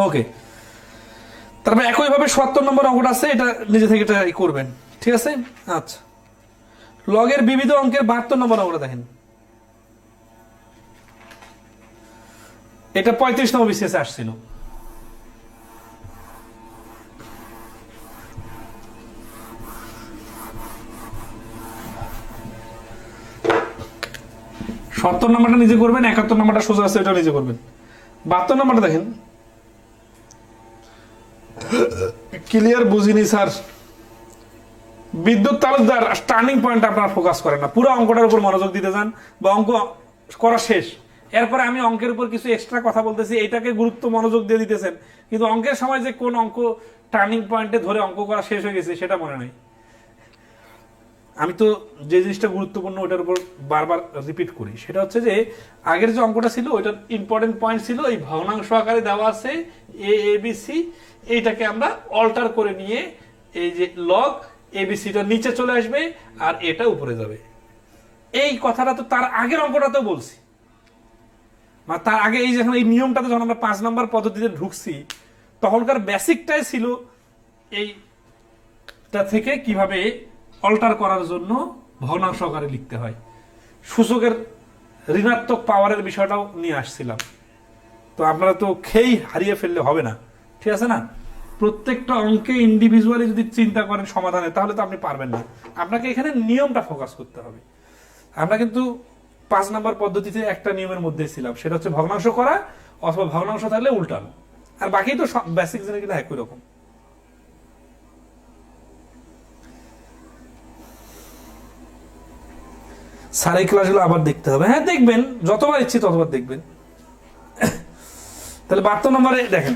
S1: ওকে, তারপরে একইভাবে ৭০ নম্বর অঙ্কটা আছে, এটা নিজে থেকে এটা করবেন, ঠিক আছে? আচ্ছা, লগের বিবিধ অঙ্কের ৭২ নম্বর অঙ্কটা দেখেন, এটা ৩৫ নম্বর বিসিএস আসছিল। সত্তর নম্বরটা নিজে করবেন, ৭১ নম্বরটা সোজা আছে এটা নিজে করবেন। ৭২ নম্বরটা দেখেন, ক্লিয়ার বুঝিনি স্যার। বিদ্যুৎ তালুকদার টার্নিং পয়েন্ট আপনারা ফোকাস করেন না, পুরো অঙ্কটার উপর মনোযোগ দিতে যান, বা অঙ্ক করা শেষ, এরপরে আমি অঙ্কের উপর কিছু এক্সট্রা কথা বলতেছি, এটাকে গুরুত্ব মনোযোগ দিয়ে দিতেছেন, কিন্তু অঙ্কের সময় যে কোন অঙ্ক টার্নিং পয়েন্টে ধরে অঙ্ক করা শেষ হয়ে গেছে সেটা মনে নাই। আমি তো যে জিনিসটা গুরুত্বপূর্ণ ওইটার উপর বারবার রিপিট করি, সেটা হচ্ছে যে আগের যে অঙ্কটা ছিল ওইটার ইম্পর্টেন্ট পয়েন্ট ছিল এই ভগ্নাংশ আকারে দেওয়া আছে এবিসি, এইটাকে আমরা অল্টার করে নিয়ে এই যে লগ এবিসিটা নিচে চলে আসবে আর এটা উপরে যাবে। এই কথাটা তো তার আগের অঙ্কটাতেও বলছি, মানে তার আগে এই যখন এই নিয়মটাতে যখন আমরা 5 নম্বর পদ্ধতিতে ঢুকছি তখনকার বেসিকটাই ছিল এইটা থেকে কিভাবে অল্টার করার জন্য ভগ্নাংশ আকারে লিখতে হয়, সূচকের ঋণাত্মক পাওয়ারের বিষয়টাও নিয়ে আসছিলাম। তো আপনারা তো খেয়েই হারিয়ে ফেললে হবে না, ঠিক আছে না? প্রত্যেকটা অঙ্কে ইন্ডিভিজুয়ালি যদি চিন্তা করেন সমাধানে তাহলে তো আপনি পারবেন না, আপনাকে এখানে নিয়মটা ফোকাস করতে হবে। আমরা কিন্তু 5 নম্বর পদ্ধতিতে একটা নিয়মের মধ্যে ছিলাম, সেটা হচ্ছে ভগ্নাংশ করা, অথবা ভগ্নাংশ থাকলে উল্টানো, আর বাকি তো সব বেসিক জিনিসগুলো একই রকম। স্যার এই ক্লাসগুলো আবার দেখতে হবে, হ্যাঁ দেখবেন, যতবার ইচ্ছে ততবার দেখবেন। তাহলে 72 নম্বরে দেখেন,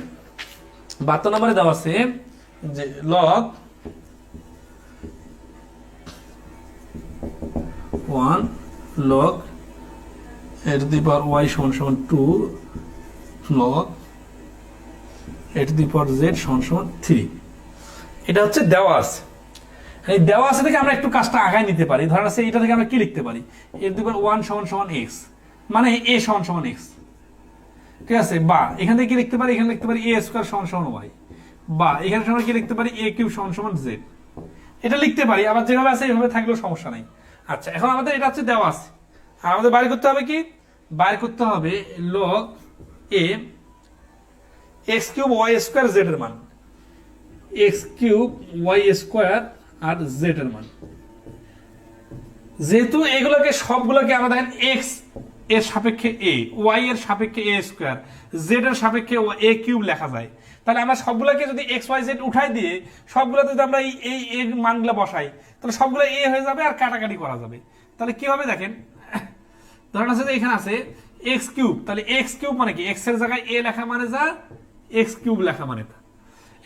S1: 72 নম্বরে দেওয়া আছে যে log 1 log a to the power y সমান সমান 2 log a to the power z সমান সমান 3। এটা হচ্ছে দেওয়া আছে। এই দেওয়া আছে থেকে আমরা একটু কাজটা আগায় নিতে পারি। ধরেন আছে এটা থেকে আমরা কি লিখতে পারি, a to the power 1 সমান সমান x, মানে a সমান সমান x, ঠিক আছে। বা এখান থেকে কি লিখতে পারি, এখানে লিখতে পারি a স্কয়ার সমান সমান y, বা এখানে আমরা কি লিখতে পারি a কিউব সমান সমান z। এটা লিখতে পারি, আবার যেভাবে আছে এইভাবে থাকলেও সমস্যা নাই। আচ্ছা, এখন আমাদের এটা হচ্ছে দেওয়া আছে, আর আমাদের বাইর করতে হবে কি, বাইর করতে হবে log a x cube y square z এর মান, x কিউব y স্কয়ার আর z এর মান। যেহেতু এগুলোকে সবগুলোকে আমরা দেখেন x এর সাপেক্ষে a, y এর সাপেক্ষে a স্কয়ার, z এর সাপেক্ষে a কিউব লেখা যায়, তাহলে আমরা সবগুলোকে যদি x y z উঠাই দিয়ে সবগুলোতে যদি আমরা এই এর মানগুলো বসাই, তাহলে সবগুলো a হয়ে যাবে আর কাটাকাটি করা যাবে। তাহলে কি হবে দেখেন, ধরেন আছে যে এখানে আছে x কিউব, তাহলে x কিউব মানে কি, x এর জায়গায় a লেখা মানে যা, x কিউব লেখা মানে তা।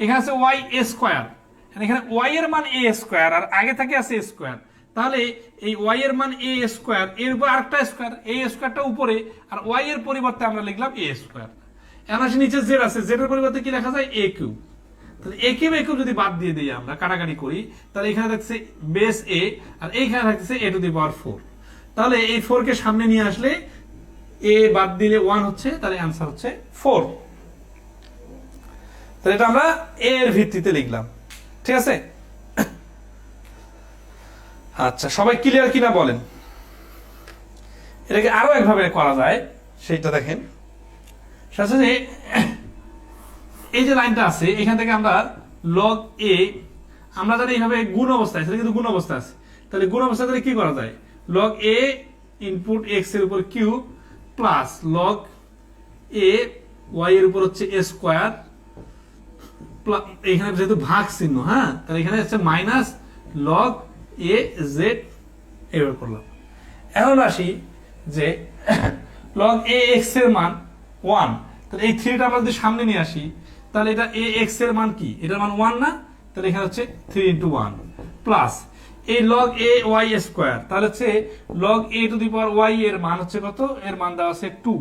S1: এখানে আছে y স্কয়ার, এখানে y এর মান a স্কয়ার আর আগে থেকে আছে a স্কয়ার, তাহলে এই y এর মান a স্কয়ার, এর উপর আরেকটা স্কয়ার, a স্কয়ারটা উপরে, আর y এর পরিবর্তে আমরা লিখলাম a স্কয়ার। এখন আসে নিচে z আছে, z এর পরিবর্তে কি লেখা যায়, a কিউব। তাহলে a কিউব যদি বাদ দিয়ে দিই আমরা, কাটাকাটি করি, তাহলে এখানে থাকছে বেস a আর এইখানে থাকছে a টু দি পাওয়ার 4। তাহলে এই 4 কে সামনে নিয়ে আসলে a বাদ দিলে 1 হচ্ছে, তাহলে आंसर হচ্ছে 4। তাহলে এটা আমরা a এর ভিত্তিতে লিখলাম, ঠিক আছে। আচ্ছা, সবাই ক্লিয়ার কিনা বলেন। এটাকে আরো একভাবে করা যায়, সেইটা দেখেন। সেটা যে এই যে লাইনটা আছে, এখান থেকে আমরা log a, আমরা জানি এইভাবে গুণ অবস্থায়, সেটা কিন্তু গুণ অবস্থা আছে, তাহলে গুণ অবস্থা তাহলে কি করা যায়, log a ইনপুট x এর উপর cube plus log a y এর উপর হচ্ছে a স্কয়ার, এখানে যেহেতু ভাগ চিহ্ন, হ্যাঁ, তাহলে এখানে হচ্ছে মাইনাস log a z এভাবে করলাম। এখন আসি যে log a x এর মান 1, তাহলে এই 3টা আমরা যদি সামনে নিয়ে আসি, তাহলে এটা a x এর মান কি, এটার মান 1 না, তাহলে এখানে হচ্ছে 3 × 1 প্লাস এই log a y স্কয়ার, তাহলে হচ্ছে log a to the power y এর মান হচ্ছে কত, এর মান দেওয়া আছে 2।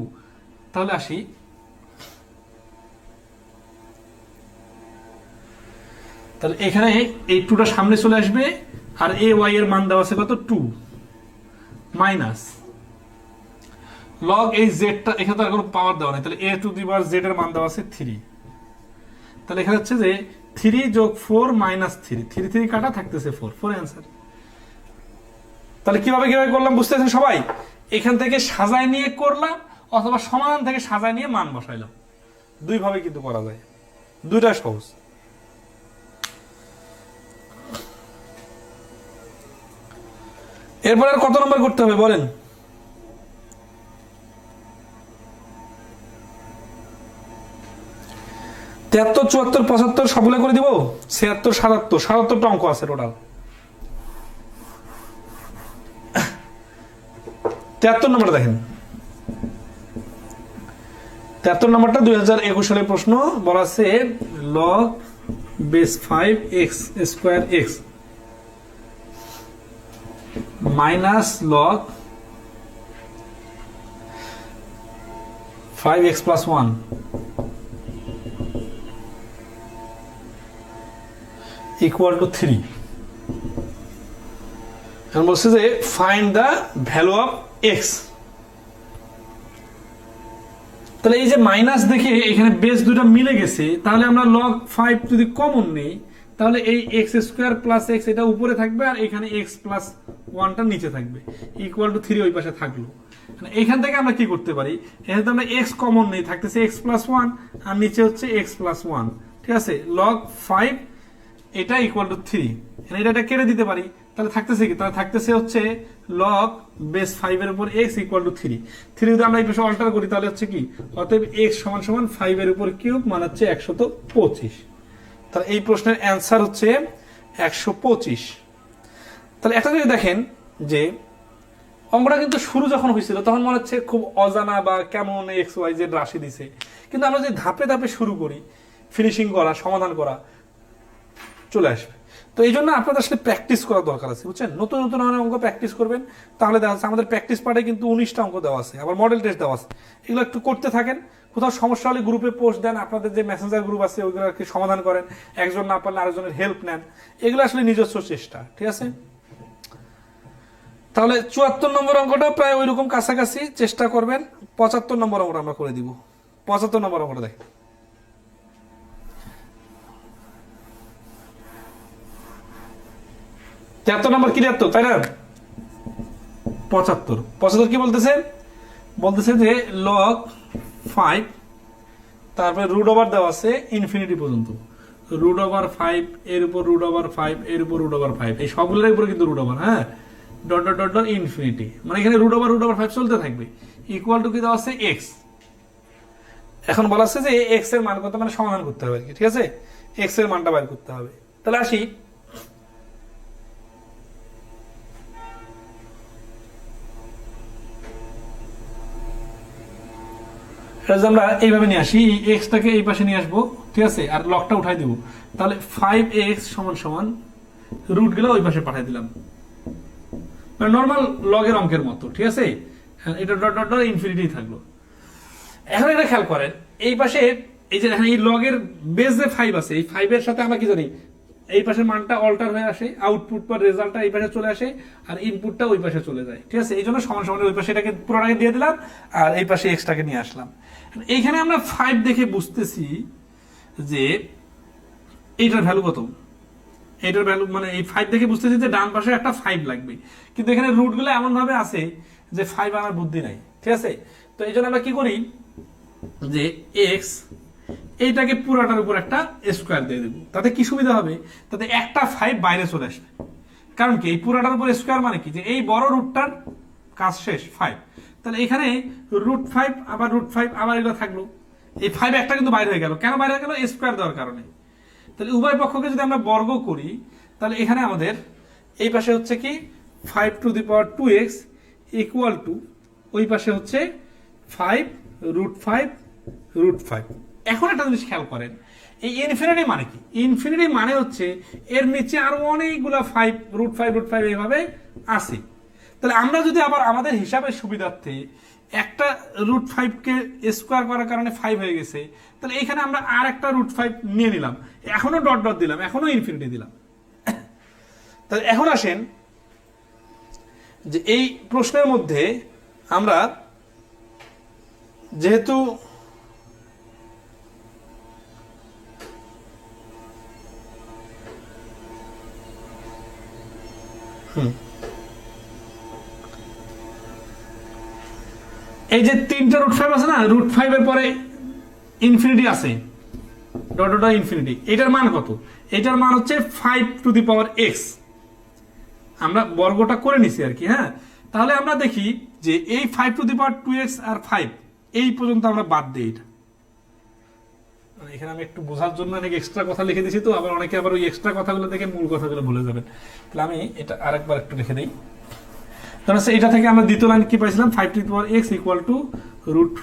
S1: তাহলে আসি, তাহলে এখানে এই 2টা সামনে চলে আসবে, আর a y এর মান দেওয়া আছে কত, 2 মাইনাস log এই z টা, এখানে তো আর কোনো পাওয়ার দেওয়া নেই, তাহলে a to the power z এর মান দেওয়া আছে 3। তাহলে এখানে হচ্ছে যে 3 যোগ 4 মাইনাস 3, 3 কাটা থাকতেছে 4 অ্যান্সার। তাহলে কিভাবে করলাম বুঝতেছেন সবাই? এখান থেকে সাজায় নিয়ে করলাম, অথবা সমাধান থেকে সাজায় নিয়ে মান বসাইলাম, দুই ভাবে কিন্তু করা যায়, দুইটা সহজ। এরপর আর কত নম্বর করতে হবে বলেন? 73, 74, 75 সবগুলো করে দিব, 76, 77, 77টা অঙ্ক আছে টোটাল। 73 নম্বর দেখেন, 73 নম্বরটা 2021 সালের প্রশ্ন। বলা আছে log base 5x square x minus log 5x plus 1 equal to 3। এখন বলছে যে find the value of x। তাহলে এই যে মাইনাস দেখে এখানে বেস দুটো মিলে গেছে, তাহলে আমরা log 5 যদি কমন নেই, তাহলে এই x স্কয়ার প্লাস x এটা উপরে থাকবে, আর এখানে x প্লাস 1টা নিচে থাকবে, ইকুয়াল টু 3 ওই পাশে থাকলো। এখান থেকে আমরা কি করতে পারি, এখানে তো আমরা x কমন নেই, থাকতেছে x প্লাস 1 আর নিচে হচ্ছে x প্লাস 1, ঠিক আছে। log 5 এটা ইকুয়াল টু 3, এটা কেটে দিতে পারি, তাহলে থাকতেছে কি, তাহলে থাকতেছে হচ্ছে লগ বেস 5 এর উপর x ইকুয়াল টু 3। 3 যদি আমরা এই পাশে অল্টার করি তাহলে হচ্ছে কি, অতএব x সমান সমান 5 এর উপর কিউব মানে হচ্ছে 125। তাহলে এই প্রশ্নের অ্যান্সার হচ্ছে 125। তাহলে একটা যদি দেখেন যে অঙ্কটা কিন্তু শুরু যখন হয়েছিল তখন মনে হচ্ছে খুব অজানা বা কেমন এক্স ওয়াই জেড রাশি দিছে, কিন্তু আমরা যদি ধাপে ধাপে শুরু করি ফিনিশিং করা, সমাধান করা, চলে আসবে। তো এই জন্য আপনাদের আসলে প্র্যাকটিস করা দরকার আছে, বুঝছেন? নতুন নতুন অঙ্ক প্র্যাকটিস করবেন, তাহলে দেখা যাচ্ছে আমাদের প্র্যাকটিস পার্টে কিন্তু 19টা অঙ্ক দেওয়া আছে, আবার মডেল টেস্ট দেওয়া আছে। এগুলো একটু করতে থাকেন, কোথাও সমস্যা হলে গ্রুপে পোস্ট দেন, আপনাদের যে মেসেঞ্জার গ্রুপ আছে ওইগুলো আর কি সমাধান করেন, একজন না পারলে আরেকজনের হেল্প নেন, এগুলো আসলে নিজস্ব চেষ্টা, ঠিক আছে? তাহলে 74 নম্বর অঙ্কটা প্রায় ওই রকম কাছাকাছি চেষ্টা করবেন। 75 নম্বর অঙ্কটা আমরা করে দিব। 75 নম্বর অঙ্কটা দেখ, 73 নম্বর কি 73, তাই না? 75 কি বলতেছে? বলতেছে যে লগ 5, তারপরে রুট ওভার দেওয়া আছে ইনফিনিটি পর্যন্ত, রুট ওভার 5 এর উপর রুট ওভার 5 এর উপর রুট ওভার 5, এই সবগুলোর উপরে কিন্তু রুট ওভার, হ্যাঁ, dot dot dot dot infinity, মানে এখানে রুট ওভার 5 চলতে থাকবে, ইকুয়াল টু কি দেওয়া আছে x। এখন বলা আছে যে x এর মান কত, মানে সমাধান করতে হবে, ঠিক আছে? x এর মানটা বের করতে হবে। তাহলে আসি, আমরা এইভাবে নিয়ে আসি, এক্সটাকে এই পাশে নিয়ে আসবো, ঠিক আছে, আর লকটা উঠাই দিব। তাহলে 5x সমান সমান রুট গুলো ওই পাশে পাঠাই দিলাম, মানে নর্মাল লগের অঙ্কের মতো, ঠিক আছে? এটা ডট ডট ডট ইনফিনিটি থাকলো। এখন এটা খেয়াল করেন, এই পাশে এই যে এই লগের বেস যে 5 আছে, এই 5 এর সাথে আমরা কি জানি, এই পাশের মানটা অল্টার হয়ে আসে, আউটপুট বা রেজাল্টটা এই পাশে চলে আসে, আর ইনপুটটা ওই পাশে চলে যায়, ঠিক আছে? এই জন্য সমান সমান ওই পাশে এটাকে পুরোটাকে দিয়ে দিলাম, আর এই পাশে এক্সটাকে নিয়ে আসলাম। এইখানে আমরা 5 দেখে বুঝতেছি যে এইটার ভ্যালু কত, এইটার ভ্যালু মানে এই 5 দেখে বুঝতেছি যে ডান পাশে একটা 5 লাগবে, কিন্তু এখানে রুটগুলো এমন ভাবে আছে যে 5 আনার বুদ্ধি নাই, ঠিক আছে? তো এই জন্য আমরা কি করি যে এক্স এইটাকে পুরাটার উপর একটা স্কোয়ার দিয়ে দেবো, তাতে কি সুবিধা হবে, তাতে একটা 5 বাইরে চলে আসবে। কারণ কি, এই পুরাটার উপর স্কোয়ার মানে কি, যে এই বড় রুটটার কাজ শেষ 5, তাহলে এখানে রুট 5 আবার রুট 5 আবার এগুলো থাকলো, এই 5 একটা কিন্তু বাইরে হয়ে গেল, কেন বাইরে হয়ে গেল, স্কোয়ার দেওয়ার কারণে। তাহলে উভয় পক্ষকে যদি আমরা বর্গ করি, তাহলে এখানে আমাদের এই পাশে হচ্ছে কি 5 to the power 2x equal to ওই পাশে হচ্ছে 5 রুট 5 রুট 5। এখন একটা জিনিস খেয়াল করেন, এই ইনফিনিটি মানে কি, ইনফিনিটি মানে হচ্ছে এর নিচে আরো অনেকগুলা 5 রুট 5 রুট 5 এইভাবে আছে। তাহলে আমরা যদি আবার আমাদের হিসাবের সুবিধার্থে একটা রুট 5 কে স্কোয়ার করার কারণে 5 হয়ে গেছে, তাহলে এখানে আমরা আর একটা রুট 5 নিয়ে নিলাম, এখনো ডট ডট দিলাম, এখনো ইনফিনিটি দিলাম। তাহলে এখন আসেন যে এই প্রশ্নের মধ্যে আমরা যেহেতু এই যে তিনটা রুট 5 আছে না, রুট 5 এর পরে ইনফিনিটি আছে, ডট ডট ইনফিনিটি, এটার মান কত, এটার মান হচ্ছে 5 টু দি পাওয়ার x, আমরা বর্গটা করে নিছি আর কি, হ্যাঁ। তাহলে আমরা দেখি যে এই 5 টু দি পাওয়ার 2x আর 5 এই পর্যন্ত আমরা বাদ দিই, এটা এখানে আমি একটু বোঝার জন্য অনেক এক্সট্রা কথা লিখে দিয়েছি, তো আবার অনেকে আবার ওই এক্সট্রা কথাগুলো দেখে মূল কথাগুলো ভুলে যাবেন, তাহলে আমি এটা আরেকবার একটু লিখে দিই। তাহলে এটা থেকে আমরা দ্বিতীয় লাইন কি পাইছিলাম, 5 to the power x equal to root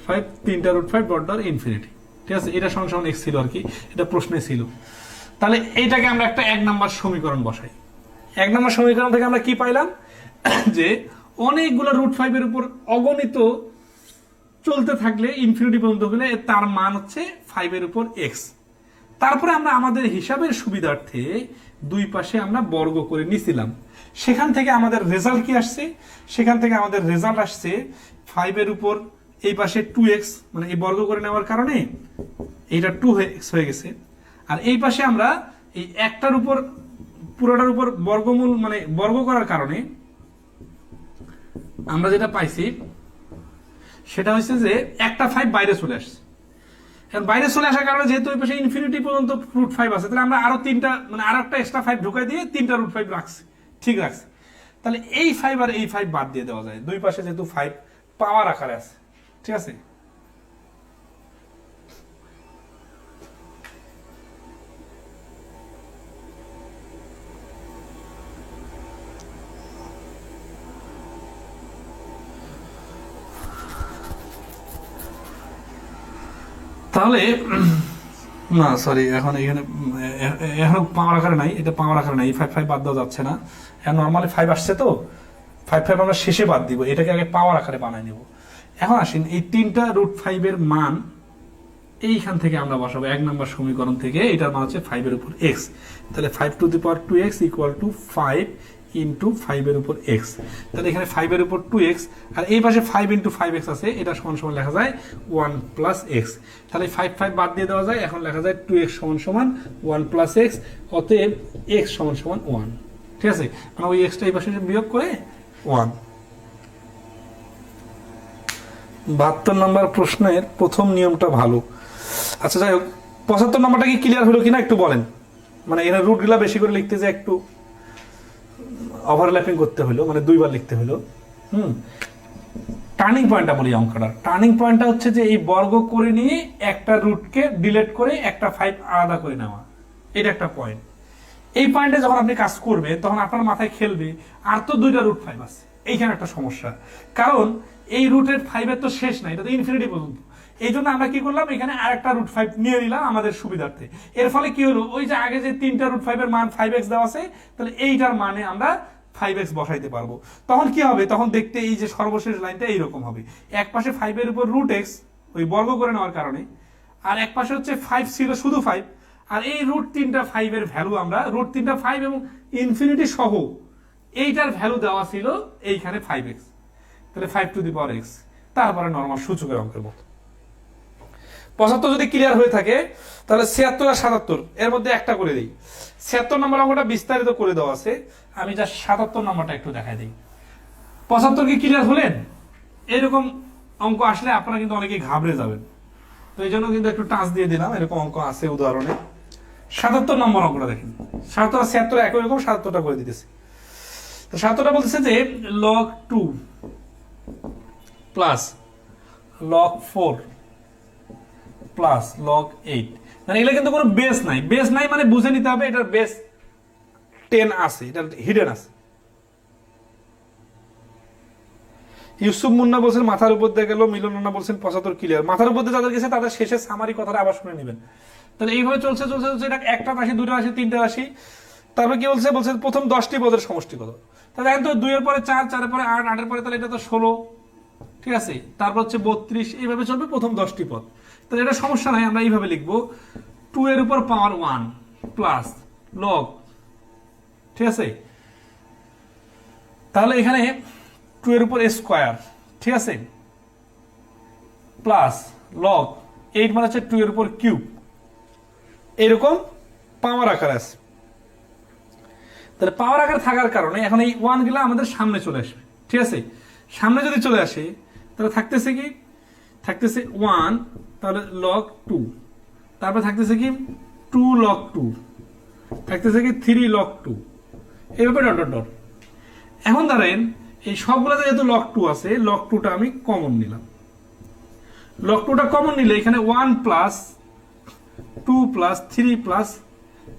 S1: 5 তিনটা রুট 5 ডট ডট ইনফিনিটি, ঠিক আছে? এটা সমান সমান x ছিল আর কি, এটা প্রশ্নে ছিল। তাহলে এইটাকে আমরা একটা 1 নম্বর সমীকরণ বসাই। 1 নম্বর সমীকরণ থেকে আমরা কি পাইলাম, যে অনেকগুলো রুট 5 এর উপর অগণিত চলতে থাকলে ইনফিনিটি পর্যন্ত হলে তার মান হচ্ছে 5 এর উপর x। তারপরে আমরা আমাদের হিসাবের সুবিধার্থে দুই পাশে আমরা বর্গ করে নিছিলাম, সেখান থেকে আমাদের রেজাল্ট কি আসছে, সেখান থেকে আমাদের রেজাল্ট আসছে 5 এর উপর এই পাশে 2x, মানে এই বর্গ করে নেওয়ার কারণে এইটা 2x হয়ে গেছে, আর এই পাশে আমরা এই একটার উপর পুরোটার উপর বর্গমূল মানে বর্গ করার কারণে আমরা যেটা পাইছি সেটা হচ্ছে যে একটা 5 বাইরে চলে আসছে। এখন বাইরে চলে আসার কারণে যেহেতু ওই পাশে ইনফিনিটি পর্যন্ত রুট 5 আছে, তাহলে আমরা আরো তিনটা মানে আরো একটা এক্সট্রা 5 ঢুকাই দিয়ে তিনটা রুট 5 রাখছি, ঠিক রাখছি। তাহলে এই 5 আর এই 5 বাদ দিয়ে দেওয়া যায়, দুই পাশে যেহেতু 5 পাওয়ার আকারে আছে, ঠিক আছে। তাহলে না সরি, এখন এখানে এখন পাওয়ার আকারে নাই, এটা পাওয়ার আকারে নাই, 5 5 বাদ দেওয়া যাচ্ছে না। এখন নর্মালি 5 আসছে তো 5 5 আমরা শেষে বাদ দিব, এটাকে আগে পাওয়ার আকারে বানাই নেব। এখন আসেন এই তিনটা রুট 5 এর মান এইখান থেকে আমরা বসাবো 1 নম্বর সমীকরণ থেকে। এটার মান হচ্ছে 5 এর উপর x, তাহলে 5 to the power 2x equal to 5 into 5 এর উপর x। তাহলে এখানে 5 এর উপর 2x আর এই পাশে 5 ইন্টু 5x আছে, এটা সমান সমান লেখা যায় 1 প্লাস x। তাহলে 5 5 বাদ দিয়ে দেওয়া যায়, এখন লেখা যায় 2x সমান সমান 1 প্লাস x, অতএব x সমান সমান 1, ঠিক আছে। মানে ওই x টা এই পাশে বিয়োগ করে 1। 72 নম্বর প্রশ্নের প্রথম নিয়মটা ভালো। আচ্ছা যাই হোক, 75 নম্বরটা কি ক্লিয়ার হলো কিনা একটু বলেন। মানে এখানে রুটগুলা বেশি করে লিখতে যে একটু ওভারল্যাপিং করতে হলো, মানে দুইবার লিখতে হলো। টার্নিং পয়েন্টটা বলি অঙ্কটা। টার্নিং পয়েন্টটা হচ্ছে যে এই বর্গ করে নিয়ে একটা রুটকে ডিলিট করে একটা 5 আলাদা করে নেওয়া, এটা একটা পয়েন্ট। এই পয়েন্টে যখন আপনি কাজ করবে তখন আপনার মাথায় খেলবে আর তো দুইটা রুট 5 আছে, এইখানে একটা সমস্যা। কারণ এই রুটের 5 এর তো শেষ নাই, এটা তো ইনফিনিটি পর্যন্ত। এই জন্য আমরা কি করলাম, এখানে আরেকটা রুট 5 নিয়ে নিলাম আমাদের সুবিধার্থে। এর ফলে কি হলো, ওই যে আগে যে তিনটা রুট 5 এর মান 5x দেওয়া আছে, তাহলে এইটার মানে আমরা 5x বসাইতে পারবো। তখন কি হবে, তখন দেখতে এই যে সর্বশেষ লাইনটা এইরকম হবে, এক পাশে 5 এর উপর রুট x ওই বর্গ করে নেওয়ার কারণে, আর এক পাশে হচ্ছে 5 ছিল শুধু 5, আর এই রুট 3টা 5 এর ভ্যালু আমরা রুট 3টা 5 এবং ইনফিনিটি সহ এইটার ভ্যালু দেওয়া ছিল এইখানে 5x, তাহলে 5 টু দি পাওয়ার x, তারপরে নরমাল সূচকের অঙ্কের মতো। 75 যদি ক্লিয়ার হয়ে থাকে তাহলে 76 আর 77 এর মধ্যে একটা করে দিই। 76 নম্বর অঙ্কটা বিস্তারিত করে দেওয়া আছে, আমি যা 77 নম্বরটা একটু দেখাই দিই। 75 কি ক্লিয়ার হলেন? এরকম অঙ্ক আসলে আপনারা কিন্তু অনেকেই ঘাবড়ে যাবেন, তো এই জন্য কিন্তু একটু টাচ দিয়ে দিলাম, এরকম অঙ্ক আছে উদাহরণে। 77 নম্বর অঙ্কটা দেখেন, 77 আর 76 একই রকম, 77টা করে দিতেছি। তো 77টা বলতেছে যে log 2 plus log 4 plus log 8, মানে এগুলো কিন্তু কোনো বেস নাই। বেস নাই মানে বুঝে নিতে হবে এটার বেস 10 আছে, এটা হিডেন আছে। ইউসুফ মুন্না বলছেন মাথার উপর দিয়ে গেল, মিলন মুন্না বলছেন 75 ক্লিয়ার। মাথার উপর দিয়ে যাদের গেছে তাদের শেষে সামারি কথাটা আবার শুনে নেবেন। তাহলে এইভাবে চলছে চলছে চলছে, এটা একটা রাশি, দুটো রাশি, তিনটা রাশি। তারপর কি বলছে, বলছে প্রথম 10টি পদের সমষ্টি কত। তাহলে এখন তো 2 এর পরে 4, 4 এর পরে 8, 8 এর পরে তাহলে এটা তো 16, ঠিক আছে। তারপর হচ্ছে 32, এইভাবে চলবে প্রথম 10টি পদ। তাহলে এটা সমস্যা নাই, আমরা এইভাবে লিখবো 2 এর উপর পাওয়ার 1 প্লাস লগ, ঠিক আছে। তাহলে এখানে 2 এর উপর স্কয়ার, ঠিক আছে, প্লাস লগ 8 মানে হচ্ছে 2 এর উপর কিউব, এরকম পাওয়ার আকার আছে। তাহলে পাওয়ার আকার থাকার কারণে এখন এই 1 গুলা আমাদের সামনে চলে আসবে, ঠিক আছে। সামনে যদি চলে আসে তাহলে থাকতেছে কি, থাকতেছে 1, তাহলে log 2, তারপর থাকতেছে কি 2 log 2, থাকতেছে কি 3 log 2, এইভাবে ডট ডট ডট। এখন ধরেন এই সবগুলোতে যেহেতু log 2 আছে, log 2টা আমি কমন নিলাম। log 2টা কমন নিলে এখানে 1 plus 2 plus 3 plus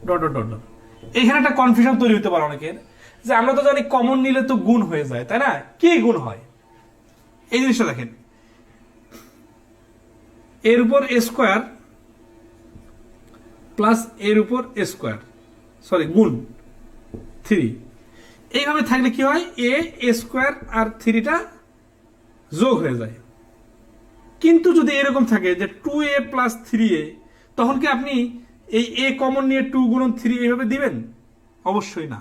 S1: dot dot dot. এখানে একটা কনফিউশন তৈরি হতে পারে অনেকের, যে আমরা তো জানি কমন নিলে তো গুণ হয়ে যায়, তাই না? কি গুণ হয় এই জিনিসটা দেখেন, এর উপর স্কয়ার প্লাস এর উপর স্কয়ার, সরি গুণ 3, এইভাবে থাকলে কি হয়, এ স্কয়ার আর 3টা যোগ হয়ে যায়। কিন্তু যদি এরকম থাকে যে 2a প্লাস 3a, তখন কি আপনি এই এ কমন নিয়ে 2 গুণন 3 এইভাবে দিবেন? অবশ্যই না।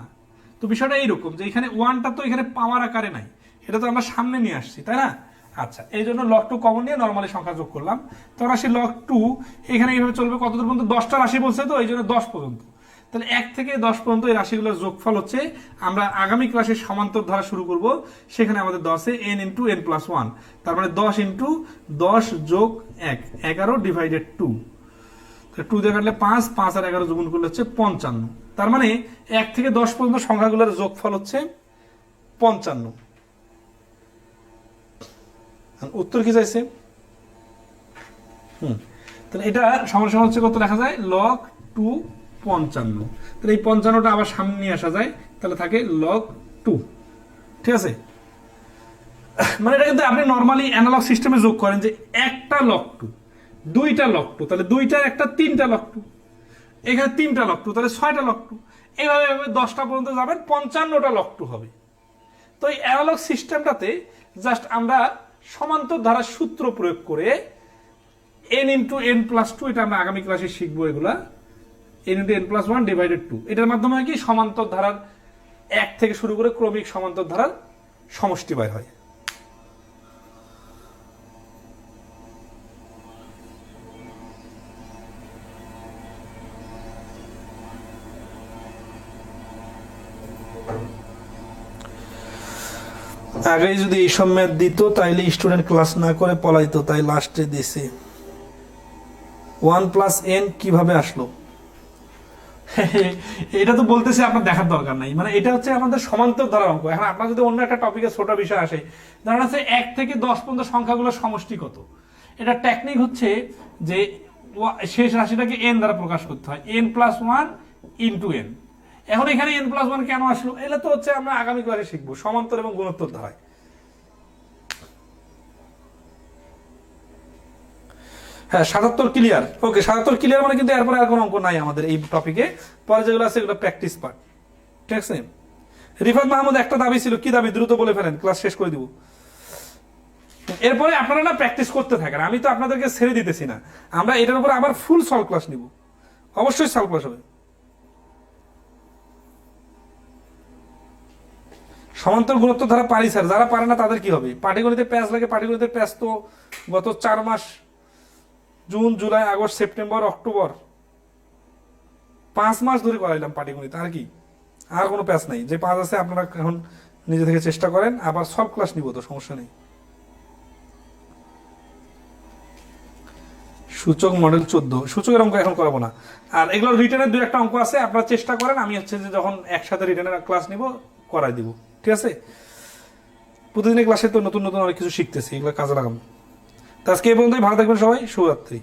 S1: তো বিষয়টা এইরকম যে এখানে 1টা তো এখানে পাওয়ার আকারে নাই, এটা তো আমরা সামনে নিয়ে আসছি, তাই না? আচ্ছা, এই জন্য log 2 কমন নিয়ে নরমালি সংখ্যা যোগ করলাম। তো রাশি log 2 এখানে এইভাবে চলবে কতদূর পর্যন্ত, 10টা রাশি বলছে তো এই জন্য 10 পর্যন্ত। তাহলে 1 থেকে 10 পর্যন্ত এই রাশিগুলোর যোগফল হচ্ছে, আমরা আগামী ক্লাসে সমান্তর ধারা শুরু করব, সেখানে আমাদের 10 এ n ইন্টু n প্লাস 1, তার মানে 10 ইন্টু 10 যোগ 1, 11 ডিভাইডেড 2, 2 দিয়ে কাটলে 5, 5 আর 11 যোগ করলে হচ্ছে 55। তার মানে 1 থেকে 10 পর্যন্ত সংখ্যাগুলোর যোগফল হচ্ছে 55। উত্তর কি চাইছে? তাহলে এটা সমান সমান হচ্ছে কত লেখা যায়, লগ 2 55। তাহলে এই 55টা আবার সামনে নিয়ে আসা যায়, তাহলে থাকে লগ 2। ঠিক আছে, মানে এটা কিন্তু আপনি নর্মালি অ্যানালগ সিস্টেমে যোগ করেন যে একটা লগ 2, দুইটা লগ 2, তাহলে দুইটার একটা 3টা লগ 2, এখানে 3টা লগ 2, তাহলে 6টা লগ 2, এইভাবে 10টা পর্যন্ত যাবেন, 55টা লগ 2 হবে। তো এই অ্যানালগ সিস্টেমটাতে জাস্ট আমরা সমান্তর ধারার সূত্র প্রয়োগ করে n ইন্টু n প্লাস 2, এটা আমরা আগামী ক্লাসে শিখবো, এগুলা n into n plus 1 divided 2, এটার মাধ্যমে কি সমান্তর ধারার 1 থেকে শুরু করে ক্রমিক সমান্তর ধারার সমষ্টি বের হয়। আগে যদি এই সব ম্যাথ দিত তাইলে স্টুডেন্ট ক্লাস না করে পলাইতো, তাই লাস্টে দিছে। 1 প্লাস n কিভাবে আসলো? এটা তো বলতেছে আপনার দেখার দরকার নাই, মানে এটা হচ্ছে আমাদের সমান্তর ধারার অঙ্ক। এখন আপনার যদি অন্য একটা টপিকে ছোট বিষয় আসে, ধরেন আছে 1 থেকে 10 পর্যন্ত সংখ্যাগুলোর সমষ্টি কত, এটা টেকনিক হচ্ছে যে শেষ রাশিটাকে n দ্বারা প্রকাশ করতে হয়, n প্লাস 1 ইন্টু n। এখন এখানে n প্লাস 1 কেন আসলো, এটা তো হচ্ছে আমরা আগামী ক্লাসে শিখবো সমান্তর এবং গুণোত্তর ধারায়। হ্যাঁ 77 ক্লিয়ার, ওকে 77 ক্লিয়ার, মানে কিন্তু এরপরে আর কোনো অঙ্ক নাই আমাদের এই টপিকে, পরে যেগুলো আছে এগুলো প্র্যাকটিস পার্ট। ঠিক আছে, রিফাত মাহমুদ একটা দাবি ছিল, কি দাবি দ্রুত বলে ফেলেন, ক্লাস শেষ করে দিব। এরপরে আপনারা না প্র্যাকটিস করতে থাকেন, আমি তো আপনাদেরকে ছেড়ে দিতেছি না, আমরা এটার উপর আবার ফুল সলভ ক্লাস নিব, অবশ্যই সলভ ক্লাস হবে। সমান্তর গুণোত্তর ধারা পারি স্যার, যারা পারে না তাদের কি হবে? পাটিগণিতে প্যাচ লাগে, পাটিগণিতের প্যাচ তো গত 4 মাস, June July August September October 5 মাস ধরে করাইলাম পাটিগণিত, আর কি, আর কোনো প্যাচ নাই। যে 5 আছে আপনারা এখন নিজে থেকে চেষ্টা করেন, আবার সব ক্লাস নিব, তো সমস্যা নেই। সূচক মডেল 14, সূচকের অঙ্ক এখন করাবো না, আর এগুলো রিটেনের 2-1টা অঙ্ক আছে, আপনারা চেষ্টা করেন, আমি হচ্ছে যে যখন একসাথে রিটেনের ক্লাস নিব করাই দিব। ঠিক আছে, প্রতিদিনের ক্লাসে তো নতুন নতুন অনেক কিছু শিখতেছি, এগুলো কাজে লাগাবো। তো আজকে এই পর্যন্তই, ভালো থাকবেন সবাই, শুভরাত্রি।